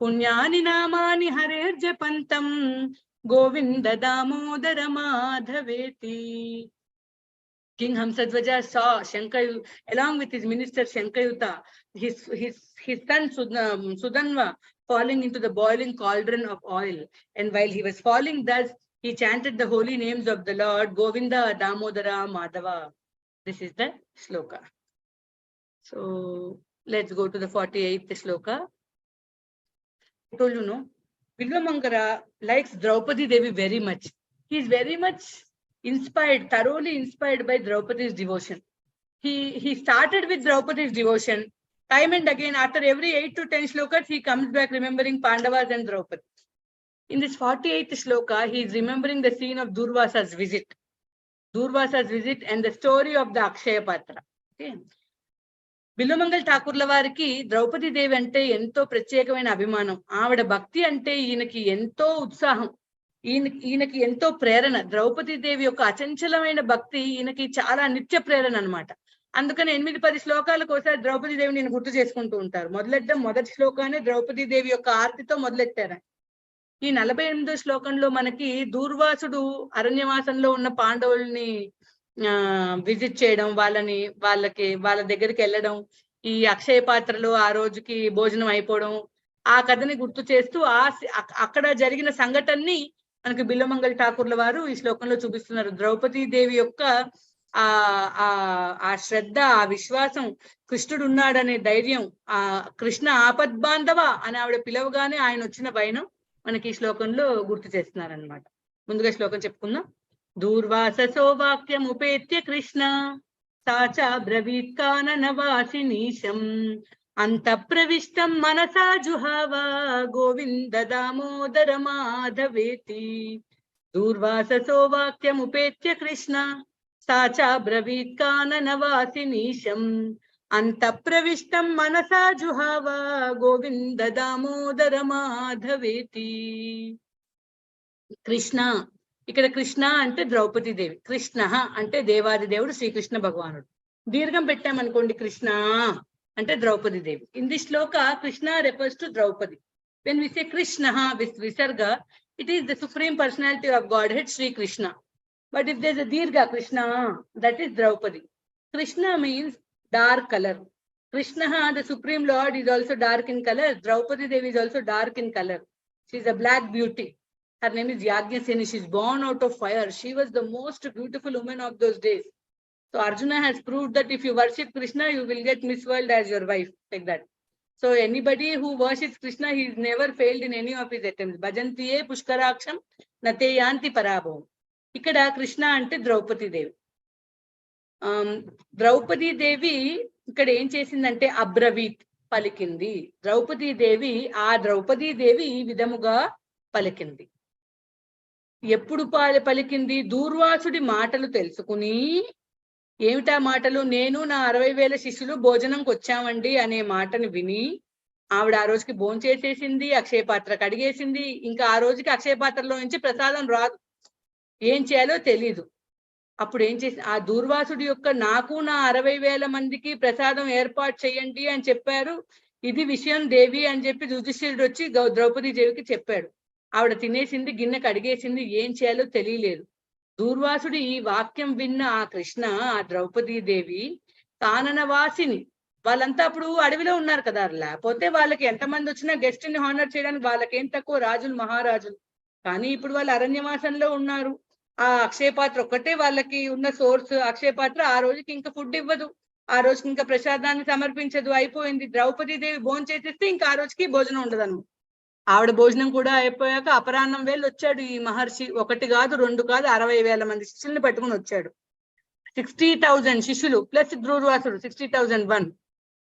పుణ్యాని నామాని Hare జపంతం Govinda Damodara మాధవేతి. King Hamsadvaja saw Shankayu along with his minister Shankayuta, his son Sudanva falling into the boiling cauldron of oil. And while he was falling thus, he chanted the holy names of the Lord, Govinda Damodara Madhava. This is the shloka. So let's go to the 48th shloka. I told you, no, Vilvamangara likes Draupadi Devi very much. He is very much thoroughly inspired by Draupadi's devotion. He started with Draupadi's devotion. Time and again, after every 8 to 10 shlokas, he comes back remembering Pandavas and Draupadi. In this 48th shloka, he is remembering the scene of Durvasa's visit and the story of the Akshaya Patra. Okay. బిల్వమంగళ ఠాకూర్ల వారికి ద్రౌపది దేవి అంటే ఎంతో ప్రత్యేకమైన అభిమానం. ఆవిడ భక్తి అంటే ఈయనకి ఎంతో ఉత్సాహం, ఈయనకి ఎంతో ప్రేరణ. ద్రౌపది దేవి యొక్క అచంచలమైన భక్తి ఈయనకి చాలా నిత్య ప్రేరణ అన్నమాట. అందుకని 8-10 శ్లోకాలకు ఒకసారి ద్రౌపది దేవిని నేను గుర్తు చేసుకుంటూ ఉంటారు. మొదటి శ్లోకాన్ని ద్రౌపది దేవి యొక్క ఆర్తితో మొదలెట్టారు. ఈ 48వ శ్లోకంలో మనకి దూర్వాసుడు అరణ్యవాసంలో ఉన్న పాండవుల్ని విజిట్ చేయడం, వాళ్ళ దగ్గరికి వెళ్ళడం, ఈ అక్షయ పాత్రలో ఆ రోజుకి భోజనం అయిపోవడం, ఆ కథని గుర్తు చేస్తూ అక్కడ జరిగిన సంఘటనని మనకి బిల్వమంగళ ఠాకూర్ల వారు ఈ శ్లోకంలో చూపిస్తున్నారు. ద్రౌపది దేవి యొక్క ఆ శ్రద్ధ, ఆ విశ్వాసం, కృష్ణుడు ఉన్నాడనే ధైర్యం, ఆ కృష్ణ ఆపద్బాంధవ అని ఆవిడ పిలవగానే ఆయన వచ్చిన భయం మనకి ఈ శ్లోకంలో గుర్తు చేస్తున్నారనమాట. ముందుగా శ్లోకం చెప్పుకుందాం. దూర్వాసో వాక్యం ఉపేత్య కృష్ణ సాచా బ్రవీత్ కాననవాసినీశం అంత ప్రవిష్టం మనసా జుహావ గోవింద దామోదర మాధవేతి. దూర్వాసో వాక్యం ఉపేత్య కృష్ణ సాచా బ్రవీత్ కాననవాసినీశం అంత ప్రవిష్టం మనసా జుహావ గోవింద దామోదర మాధవేతి. కృష్ణ, ఇక్కడ కృష్ణ అంటే ద్రౌపది దేవి, కృష్ణ అంటే దేవాది దేవుడు శ్రీకృష్ణ భగవానుడు. దీర్ఘం పెట్టామనుకోండి కృష్ణ అంటే Draupadi Devi. In the shloka Krishna refers to Draupadi. When we say Krishna with visarga, it is the supreme personality of Godhead Sri Krishna. But if there's a dirgha Krishna, that is Draupadi. Krishna means dark color. Krishna, the supreme lord, is also dark in color. Draupadi Devi is also dark in color. She is a black beauty. Her name is Yajnaseni. She is born out of fire. She was the most beautiful woman of those days. So Arjuna has proved that if you worship Krishna, you will get Miss World as your wife, like that. So anybody who worships Krishna, he is never failed in any of his attempts. Bhajantiye pushkaraksham nate yanti parabhavam. ఇక్కడ కృష్ణ అంటే ద్రౌపది దేవి. ద్రౌపది దేవి ఇక్కడ ఏం చేసిందంటే అబ్రవీత్ పలికింది. ద్రౌపది దేవి ఈ విధముగా పలికింది. ఎప్పుడు పలికింది? దూర్వాసుడి మాటలు తెలుసుకుని. ఏమిటా మాటలు? నేను నా 60,000 శిష్యులు భోజనంకి వచ్చామండి అనే మాటను విని ఆవిడ ఆ రోజుకి భోంచేసేసింది, అక్షయ పాత్ర కడిగేసింది. ఇంకా ఆ రోజుకి అక్షయ పాత్రలో నుంచి ప్రసాదం రాదు, ఏం చేయాలో తెలీదు. అప్పుడు ఏం చేసి ఆ దూర్వాసుడి యొక్క నాకు నా 60,000 మందికి ప్రసాదం ఏర్పాటు చేయండి అని చెప్పారు. ఇది విషయం దేవి అని చెప్పి యుధిష్ఠిరుడు వచ్చి ద్రౌపది దేవికి చెప్పాడు. ఆవిడ తినేసింది, గిన్నె కడిగేసింది, ఏం చేయాలో తెలియలేదు. దూర్వాసుడి ఈ వాక్యం విన్న ఆ కృష్ణ, ఆ ద్రౌపదీ దేవి కాననవాసిని, వాళ్ళంతా అప్పుడు అడవిలో ఉన్నారు కదా, లేకపోతే వాళ్ళకి ఎంతమంది వచ్చినా గెస్ట్ ని హానర్ చేయడానికి వాళ్ళకేం తక్కువ, రాజులు మహారాజులు. కానీ ఇప్పుడు వాళ్ళు అరణ్యవాసంలో ఉన్నారు. ఆ అక్షయ పాత్ర ఒక్కటే వాళ్ళకి ఉన్న సోర్స్. అక్షయ పాత్ర ఆ రోజుకి ఇంకా ఫుడ్ ఇవ్వదు, ఆ రోజుకి ఇంకా ప్రసాదాన్ని సమర్పించదు, అయిపోయింది. ద్రౌపదీ దేవి భోజనం చేసేస్తే ఇంకా ఆ రోజుకి భోజనం ఉండదు. ఆవిడ భోజనం కూడా అయిపోయాక అపరాహ్నం వేళ వచ్చాడు ఈ మహర్షి. 1 కాదు 2 కాదు 60,000 మంది శిష్యుల్ని పట్టుకుని వచ్చాడు. 60,000 శిష్యులు ప్లస్ దూర్వాసుడు 60,001.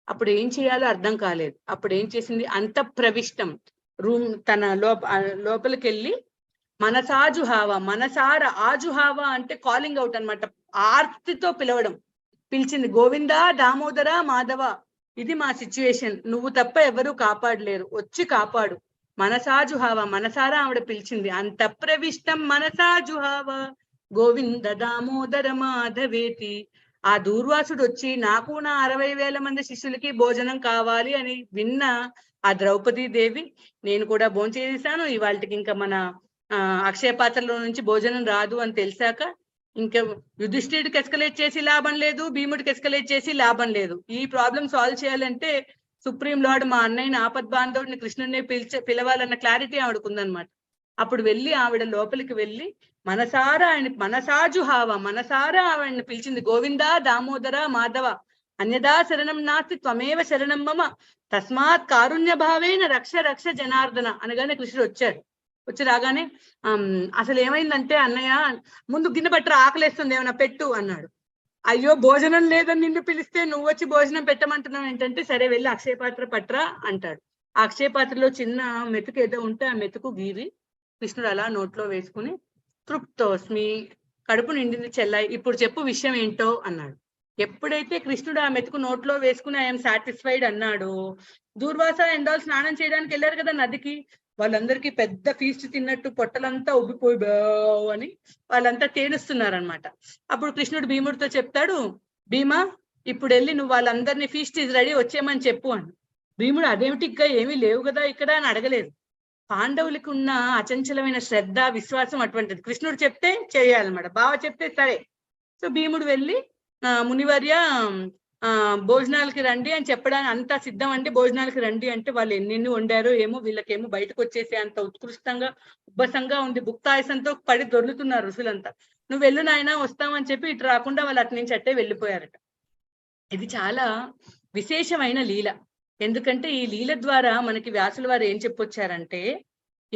అప్పుడు ఏం చేయాలో అర్థం కాలేదు. అప్పుడు ఏం చేసింది? అంత ప్రవిష్టం రూమ్ తన లోపలికి వెళ్ళి మనసాజుహావ, మనసార ఆజుహావ అంటే కాలింగ్ అవుట్ అన్నమాట, ఆర్తితో పిలిచింది. గోవింద దామోదర మాధవ, ఇది మా సిచ్యువేషన్, నువ్వు తప్ప ఎవరు కాపాడలేరు, వచ్చి కాపాడు. మనసాజుహావ, మనసారా ఆవిడ పిలిచింది. అంత ప్రవిష్టం మనసాజుహావ గోవింద దామోదర మాధవేతి. ఆ దూర్వాసుడు వచ్చి నాకు నా 60,000 మంది శిష్యులకి భోజనం కావాలి అని విన్న ఆ ద్రౌపదీ దేవి, నేను కూడా భోంచేసాను, ఇవాళకి ఇంకా మన అక్షయ పాత్రలో నుంచి భోజనం రాదు అని తెలిసాక ఇంకా యుధిష్ఠిరుడికి ఎస్కలేట్ చేసి లాభం లేదు, భీముడికి ఎస్కలేట్ చేసి లాభం లేదు. ఈ ప్రాబ్లం సాల్వ్ చేయాలంటే సుప్రీం లార్డ్ మా అన్నయ్యని ఆపద్బాంధవుడిని కృష్ణుడిని పిలవాలన్న క్లారిటీ ఆవిడకుందనమాట. అప్పుడు వెళ్ళి ఆవిడ లోపలికి వెళ్ళి మనసారా మనసాజుహావ, మనసారా ఆవిడని పిలిచింది. గోవింద దామోదర మాధవ అన్యదా శరణం నాస్తి త్వమేవ శరణం మమ తస్మాత్ కారుణ్య భావేన రక్ష రక్ష జనార్దన అనగానే కృష్ణుడు వచ్చాడు. వచ్చి రాగానే అసలు ఏమైందంటే, అన్నయ్య ముందు గిన్నె పట్టరా, ఆకలేస్తుంది, ఏమైనా పెట్టు అన్నాడు. అయ్యో భోజనం లేదని నిన్ను పిలిస్తే నువ్వు వచ్చి భోజనం పెట్టమంటున్నావు ఏంటంటే, సరే వెళ్ళి అక్షయ పాత్ర పట్టరా అంటాడు. ఆ అక్షయ పాత్రలో చిన్న మెతుకు ఏదో ఉంటే ఆ మెతుకు గీరి కృష్ణుడు అలా నోట్లో వేసుకుని తృప్తోస్మి, కడుపు నిండింది చెల్లాయి, ఇప్పుడు చెప్పు విషయం ఏంటో అన్నాడు. ఎప్పుడైతే కృష్ణుడు ఆ మెతుకు నోట్లో వేసుకుని ఐఎమ్ సాటిస్ఫైడ్ అన్నాడు, దూర్వాస ఎండాల్ స్నానం చేయడానికి వెళ్ళారు కదా నదికి, వాళ్ళందరికీ పెద్ద ఫీస్ట్ తిన్నట్టు పొట్టలంతా ఉబ్బిపోయి బావ్ అని వాళ్ళంతా తేలుస్తున్నారనమాట. అప్పుడు కృష్ణుడు భీముడితో చెప్తాడు, భీమా ఇప్పుడు వెళ్ళి నువ్వు వాళ్ళందరినీ ఫీస్ట్ ఇస్ రెడీ వచ్చేయమని చెప్పు అని. భీముడు అదేమిటి ఇంకా ఏమీ లేవు కదా ఇక్కడ అని అడగలేదు. పాండవులకి ఉన్న అచంచలమైన శ్రద్ధ విశ్వాసం అటువంటిది. కృష్ణుడు చెప్తే చేయాలన్నమాట, బావ చెప్తే సరే. సో భీముడు వెళ్ళి మునివర్య భోజనాలకి రండి అని చెప్పడానికి అంత సిద్ధం అంటే భోజనాలకి రండి అంటే వాళ్ళు ఎన్నెన్ని వండారో ఏమో, వీళ్ళకేమో బయటకు వచ్చేసి అంత ఉత్కృష్టంగా ఉబ్బసంగా ఉంది, భుక్తాయసంతో పడి దొర్లుతున్నారు ఋషులంతా. నువ్వు వెళ్ళు నాయనా వస్తామని చెప్పి ఇటు రాకుండా వాళ్ళు అటు నుంచి అట్టే వెళ్ళిపోయారట. ఇది చాలా విశేషమైన లీల. ఎందుకంటే ఈ లీల ద్వారా మనకి వ్యాసుల వారు ఏం చెప్పొచ్చారంటే,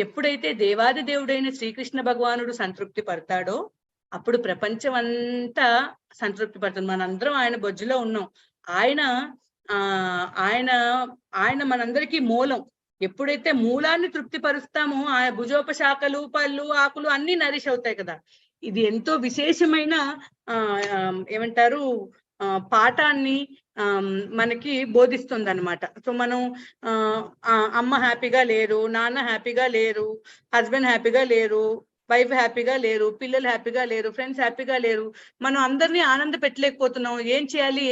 ఎప్పుడైతే దేవాది దేవుడైన శ్రీకృష్ణ భగవానుడు సంతృప్తి పడతాడో అప్పుడు ప్రపంచం అంతా సంతృప్తి పడుతుంది. మనందరం ఆయన బొజ్జులో ఉన్నాం. ఆయన ఆయన ఆయన మనందరికీ మూలం. ఎప్పుడైతే మూలాన్ని తృప్తి పరుస్తామో ఆ భుజోపశాఖలు, పళ్ళు, ఆకులు అన్ని నరిష్ అవుతాయి కదా. ఇది ఎంతో విశేషమైన ఏమంటారు పాఠాన్ని మనకి బోధిస్తుంది అనమాట. సో మనం అమ్మ హ్యాపీగా లేరు, నాన్న హ్యాపీగా లేరు, హస్బెండ్ హ్యాపీగా లేరు, వైఫ్ హ్యాపీగా లేరు, పిల్లలు హ్యాపీగా లేరు, ఫ్రెండ్స్ హ్యాపీగా లేరు, మనం అందరినీ ఆనంద పెట్టలేకపోతున్నాం. ఏం చేయాలి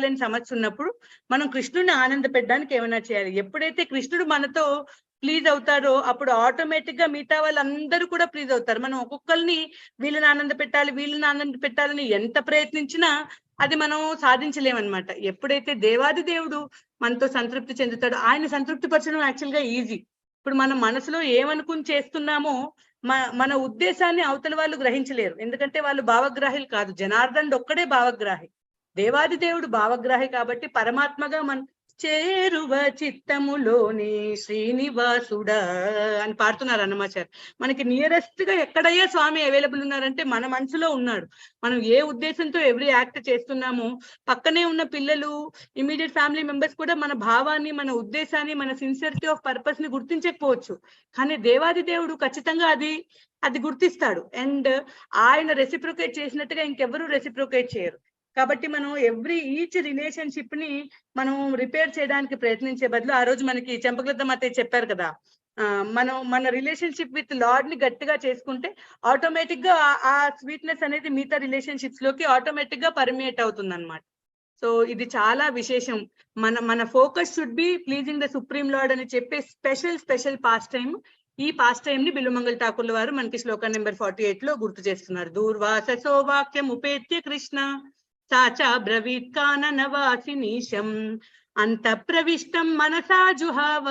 అని సమస్య ఉన్నప్పుడు మనం కృష్ణుడిని ఆనంద పెట్టడానికి ఏమైనా చేయాలి. ఎప్పుడైతే కృష్ణుడు మనతో ప్లీజ్ అవుతారో అప్పుడు ఆటోమేటిక్ గా మిగతా వాళ్ళందరూ కూడా ప్లీజ్ అవుతారు. మనం ఒక్కొక్కరిని వీళ్ళని ఆనంద పెట్టాలని ఎంత ప్రయత్నించినా అది మనం సాధించలేమన్నమాట. ఎప్పుడైతే దేవాది దేవుడు మనతో సంతృప్తి చెందుతాడో ఆయన సంతృప్తి పరచడం యాక్చువల్ గా ఈజీ. ఇప్పుడు మనం మనసులో ఏమనుకుని చేస్తున్నామో మన ఉద్దేశాన్ని అవతల వాళ్ళు గ్రహించలేరు. ఎందుకంటే వాళ్ళు భావగ్రాహులు కాదు. జనార్దనుడు ఒక్కడే భావగ్రాహి, దేవాది దేవుడు భావగ్రాహి. కాబట్టి పరమాత్మగా మన చేరువ చిత్తములోని శ్రీనివాసుడా అని పాడుతున్నారు అన్నమాచారు. మనకి నియరెస్ట్ గా ఎక్కడయ్యా స్వామి అవైలబుల్ ఉన్నారంటే మన మనసులో ఉన్నాడు. మనం ఏ ఉద్దేశంతో ఎవ్రీ యాక్ట్ చేస్తున్నామో పక్కనే ఉన్న పిల్లలు, ఇమీడియట్ ఫ్యామిలీ మెంబర్స్ కూడా మన భావాన్ని, మన ఉద్దేశాన్ని, మన సిన్సియరిటీ ఆఫ్ పర్పస్ ని గుర్తించకపోవచ్చు. కానీ దేవాది దేవుడు ఖచ్చితంగా అది గుర్తిస్తాడు. అండ్ ఆయన రెసిప్రొకేట్ చేసినట్టుగా ఇంకెవరు రెసిప్రొకేట్ చేయరు. కాబట్టి మనం ఈచ్ రిలేషన్షిప్ ని మనం రిపేర్ చేయడానికి ప్రయత్నించే బదులు, ఆ రోజు మనకి చెంపకలద్దమ్మ అత్తయ్య చెప్పారు కదా, మనం మన రిలేషన్షిప్ విత్ లార్డ్ ని గట్టిగా చేసుకుంటే ఆటోమేటిక్ గా ఆ స్వీట్నెస్ అనేది మిగతా రిలేషన్షిప్స్ లోకి ఆటోమేటిక్ గా పర్మియేట్ అవుతుంది అనమాట. సో ఇది చాలా విశేషం. మన focus should be pleasing the supreme lord అని చెప్పే స్పెషల్ పాస్ట్ టైం. ఈ పాస్ట్ టైం ని బిల్లుమంగళ ఠాకూర్ల వారు మనకి శ్లోకం నెంబర్ 48 లో గుర్తు చేస్తున్నారు. దూర్వాసో వాక్యం ఉపేత్య కృష్ణ సాచా బ్రవీత్ కాననవాసినీశం అంత ప్రవిష్టం మనసా జుహావ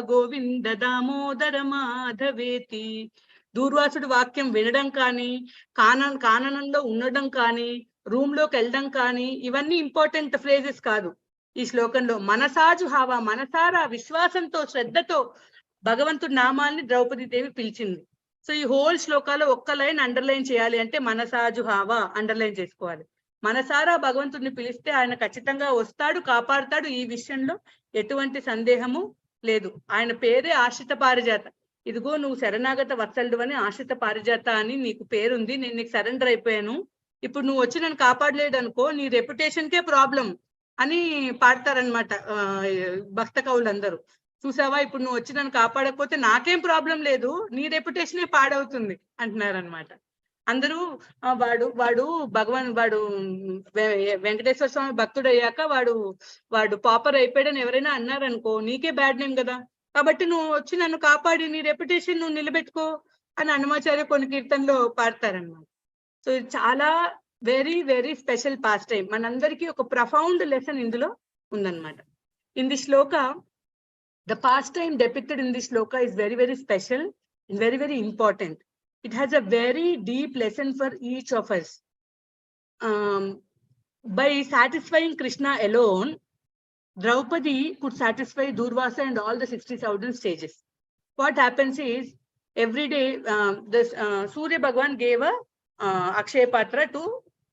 గోవింద దామోదర మాధవేతి. దూర్వాసుడు వాక్యం వినడం కానీ, కాననంలో ఉండడం కానీ, రూమ్ లోకి వెళ్ళడం కానీ ఇవన్నీ ఇంపార్టెంట్ ఫ్రేజెస్ కాదు. ఈ శ్లోకంలో మనసా జుహావ, మనసారా విశ్వాసంతో శ్రద్ధతో భగవంతుడి నామాల్ని ద్రౌపది దేవి పిలిచింది. సో ఈ హోల్ శ్లోకాలో ఒక్క లైన్ అండర్లైన్ చేయాలి అంటే మనసా జుహావ అండర్లైన్ చేసుకోవాలి. మనసారా భగవంతుడిని పిలిస్తే ఆయన ఖచ్చితంగా వస్తాడు, కాపాడుతాడు. ఈ విషయంలో ఎటువంటి సందేహము లేదు. ఆయన పేరే ఆశ్రిత పారిజాత. ఇదిగో నువ్వు శరణాగత వత్సలుడు అని ఆశ్రిత పారిజాత అని నీకు పేరుంది, నేను నీకు సరెండర్ అయిపోయాను, ఇప్పుడు నువ్వు వచ్చి నన్ను కాపాడలేడు అనుకో నీ రెప్యుటేషన్ కే ప్రాబ్లం అని పాడతారనమాట భక్త కవులందరూ. చూసావా, ఇప్పుడు నువ్వు వచ్చి నన్ను కాపాడకపోతే నాకేం ప్రాబ్లం లేదు, నీ రెప్యుటేషనే పాడవుతుంది అంటున్నారనమాట. అందరూ వాడు వెంకటేశ్వర స్వామి భక్తుడు అయ్యాక వాడు పాపర్ అయిపోయాడని ఎవరైనా అన్నారనుకో నీకే బ్యాడ్ నేమ్ కదా, కాబట్టి నువ్వు వచ్చి నన్ను కాపాడి నీ రెప్యుటేషన్ నువ్వు నిలబెట్టుకో అని అన్నమాచార్య కొన్ని కీర్తనలో పాడతారనమాట. సో ఇది చాలా very very special past time. మనందరికీ ఒక ప్రఫౌండ్ లెసన్ ఇందులో ఉందన్నమాట. In the Shloka the pastime depicted in this shloka is very very special and very very important. It has a very deep lesson for each of us. By satisfying Krishna alone, Draupadi could satisfy Durvasa and all the 60,000 stages. What happens is every day Surya Bhagwan gave a Akshaya Patra to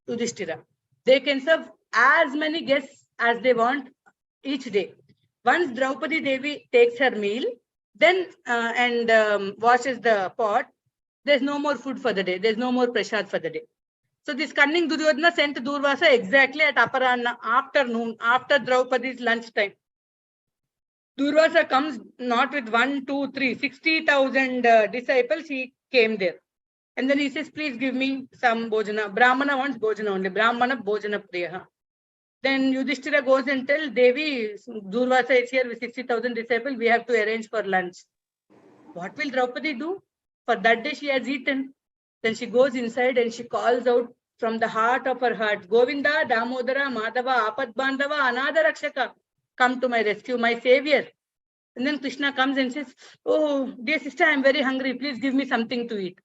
Yudhishthira. They can serve as many guests as they want each day. Once Draupadi Devi takes her meal, then and washes the pot, there's no more food for the day. There's no more prasad for the day. So this cunning Duryodhana sent Durvasa exactly at Aparanna, afternoon, after Draupadi's lunch time. Durvasa comes not with 1, 2, 3, 60,000 disciples. He came there. And then he says, please give me some bhojana. Brahmana wants bhojana only. Brahmana bhojana priya. Then Yudhishthira goes and tells Devi, Durvasa is here with 60,000 disciples, we have to arrange for lunch. What will Draupadi do? For that day she has eaten. Then she goes inside and she calls out from the heart of her heart, Govinda, Damodara, Madhava, Apad Bandhava, Anada Rakshaka, come to my rescue, my savior. And then Krishna comes and says, oh, dear sister, I am very hungry. Please give me something to eat.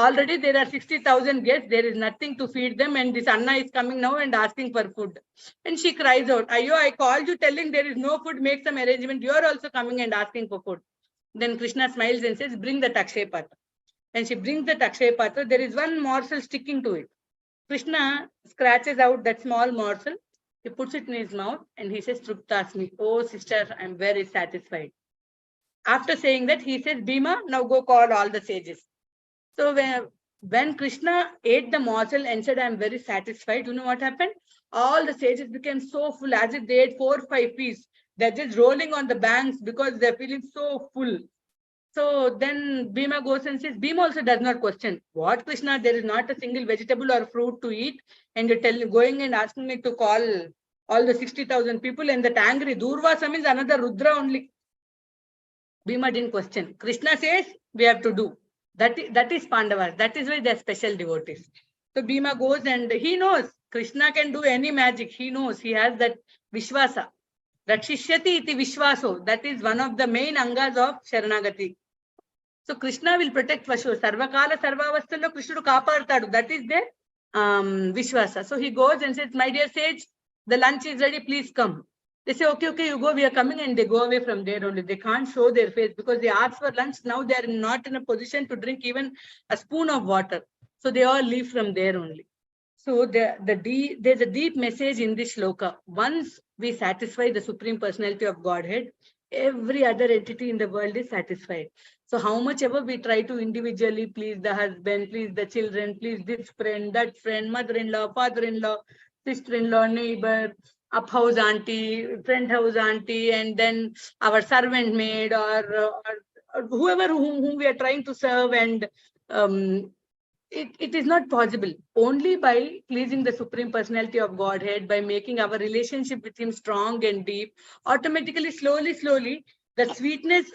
Already there are 60,000 guests. There is nothing to feed them. And this Anna is coming now and asking for food. And she cries out, Ayo, I called you telling there is no food. Make some arrangement. You are also coming and asking for food. Then Krishna smiles and says, bring the Takshay Patra. And she brings the Takshay Patra. There is one morsel sticking to it. Krishna scratches out that small morsel. He puts it in his mouth and he says, Truptasmi. Oh, sister, I am very satisfied. After saying that, he says, Bhima, now go call all the sages. So when Krishna ate the morsel and said, I am very satisfied, you know what happened? All the sages became so full, as if they ate 4 or 5 pieces. They're just rolling on the banks because they're feeling so full. So then Bhima goes and says, Bhima also does not question. What, Krishna? There is not a single vegetable or fruit to eat. And you're going and asking me to call all the 60,000 people, and that angry Durvasa means another Rudra only. Bhima didn't question. Krishna says, we have to do. That is Pandavas. That is why they are special devotees. So Bhima goes and he knows Krishna can do any magic. He knows. He has that Vishwasa. Rakshishyati iti Vishwaso. That is one of the main angas of Sharanagati. So Krishna will protect for sure. Sarvakala Sarvavastalo Krishna kapartadu. That is their Vishwasa. So he goes and says, my dear sage, the lunch is ready. Please come. They say, okay, you go, we are coming, and they go away from there only. They can't show their face because they ask for lunch. Now they are not in a position to drink even a spoon of water. So they all leave from there only. So there's a deep message in this shloka. Once we satisfy the Supreme Personality of Godhead, every other entity in the world is satisfied. So how much ever we try to individually please the husband, please the children, please this friend, that friend, mother-in-law, father-in-law, sister-in-law, neighbor, up house auntie, friend house auntie, and then our servant maid or whoever whom we are trying to serve, and it is not possible. Only by pleasing the Supreme Personality of Godhead, by making our relationship with Him strong and deep, automatically, slowly, the sweetness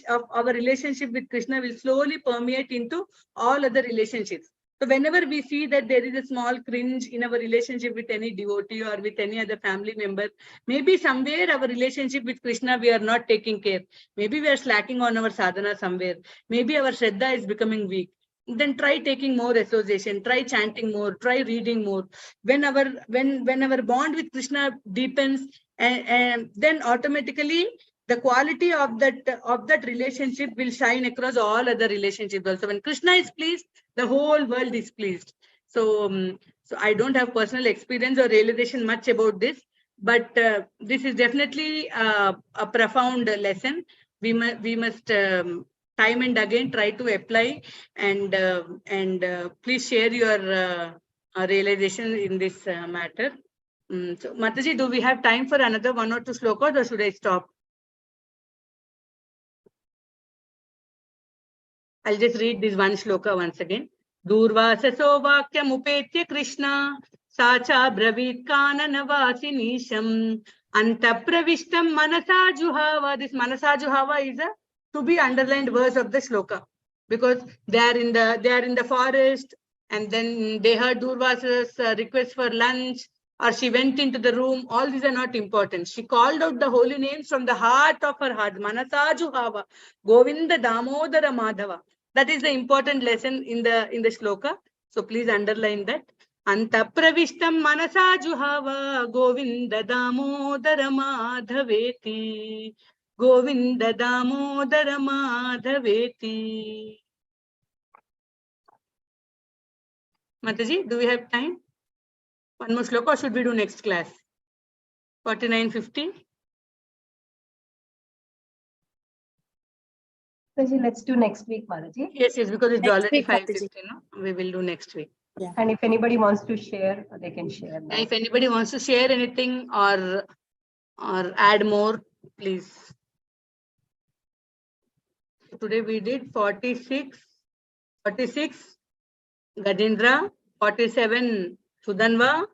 of our relationship with Krishna will slowly permeate into all other relationships. So whenever we see that there is a small cringe in our relationship with any devotee or with any other family member, maybe somewhere our relationship with Krishna, we are not taking care. Maybe we are slacking on our sadhana somewhere. Maybe our Shraddha is becoming weak. Then try taking more association, try chanting more, try reading more. When our bond with Krishna deepens, and then automatically the quality of that relationship will shine across all other relationships also. When Krishna is pleased, the whole world is pleased. So I don't have personal experience or realization much about this, but this is definitely a profound lesson. We must time and again try to apply, and please share your realization in this matter. So Mataji, do we have time for another 1 or 2 slokas, or should I stop? I'll just read this one shloka once again. Durvasaso vakyam upetya Krishna sacha bravit kanana vasinisham anta pravishtam manasa juhava. This manasa juhava is a to be underlined verse of the shloka, because they are in the forest, and then they heard Durvasa's request for lunch, or she went into the room. All these are not important. She called out the holy names from the heart of her heart. Manasa juhava, Govinda Damodara Madhava. That is the important lesson in the shloka. So please underline that. Anta pravishtam manasa juhava Govinda Damodara Madhaveti. Govinda Damodara Madhaveti. Mataji, do we have time? One more shloka, or should we do next class? 49:50. Let's do next week, Mataji. Yes, because it's Next already week, 5:50. No? We will do next week. Yeah. And if anybody wants to share, they can share. Now. If anybody wants to share anything or add more, please. Today we did 46 Gajendra, 47 Sudanva,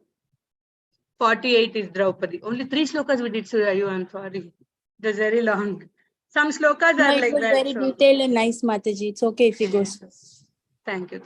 48 is Draupadi. Only 3 slokas we did, Surayu. I'm sorry. It was very long. Some slokas are No, like it was that. very detailed and nice, Mataji. It's okay if you go. Thank you.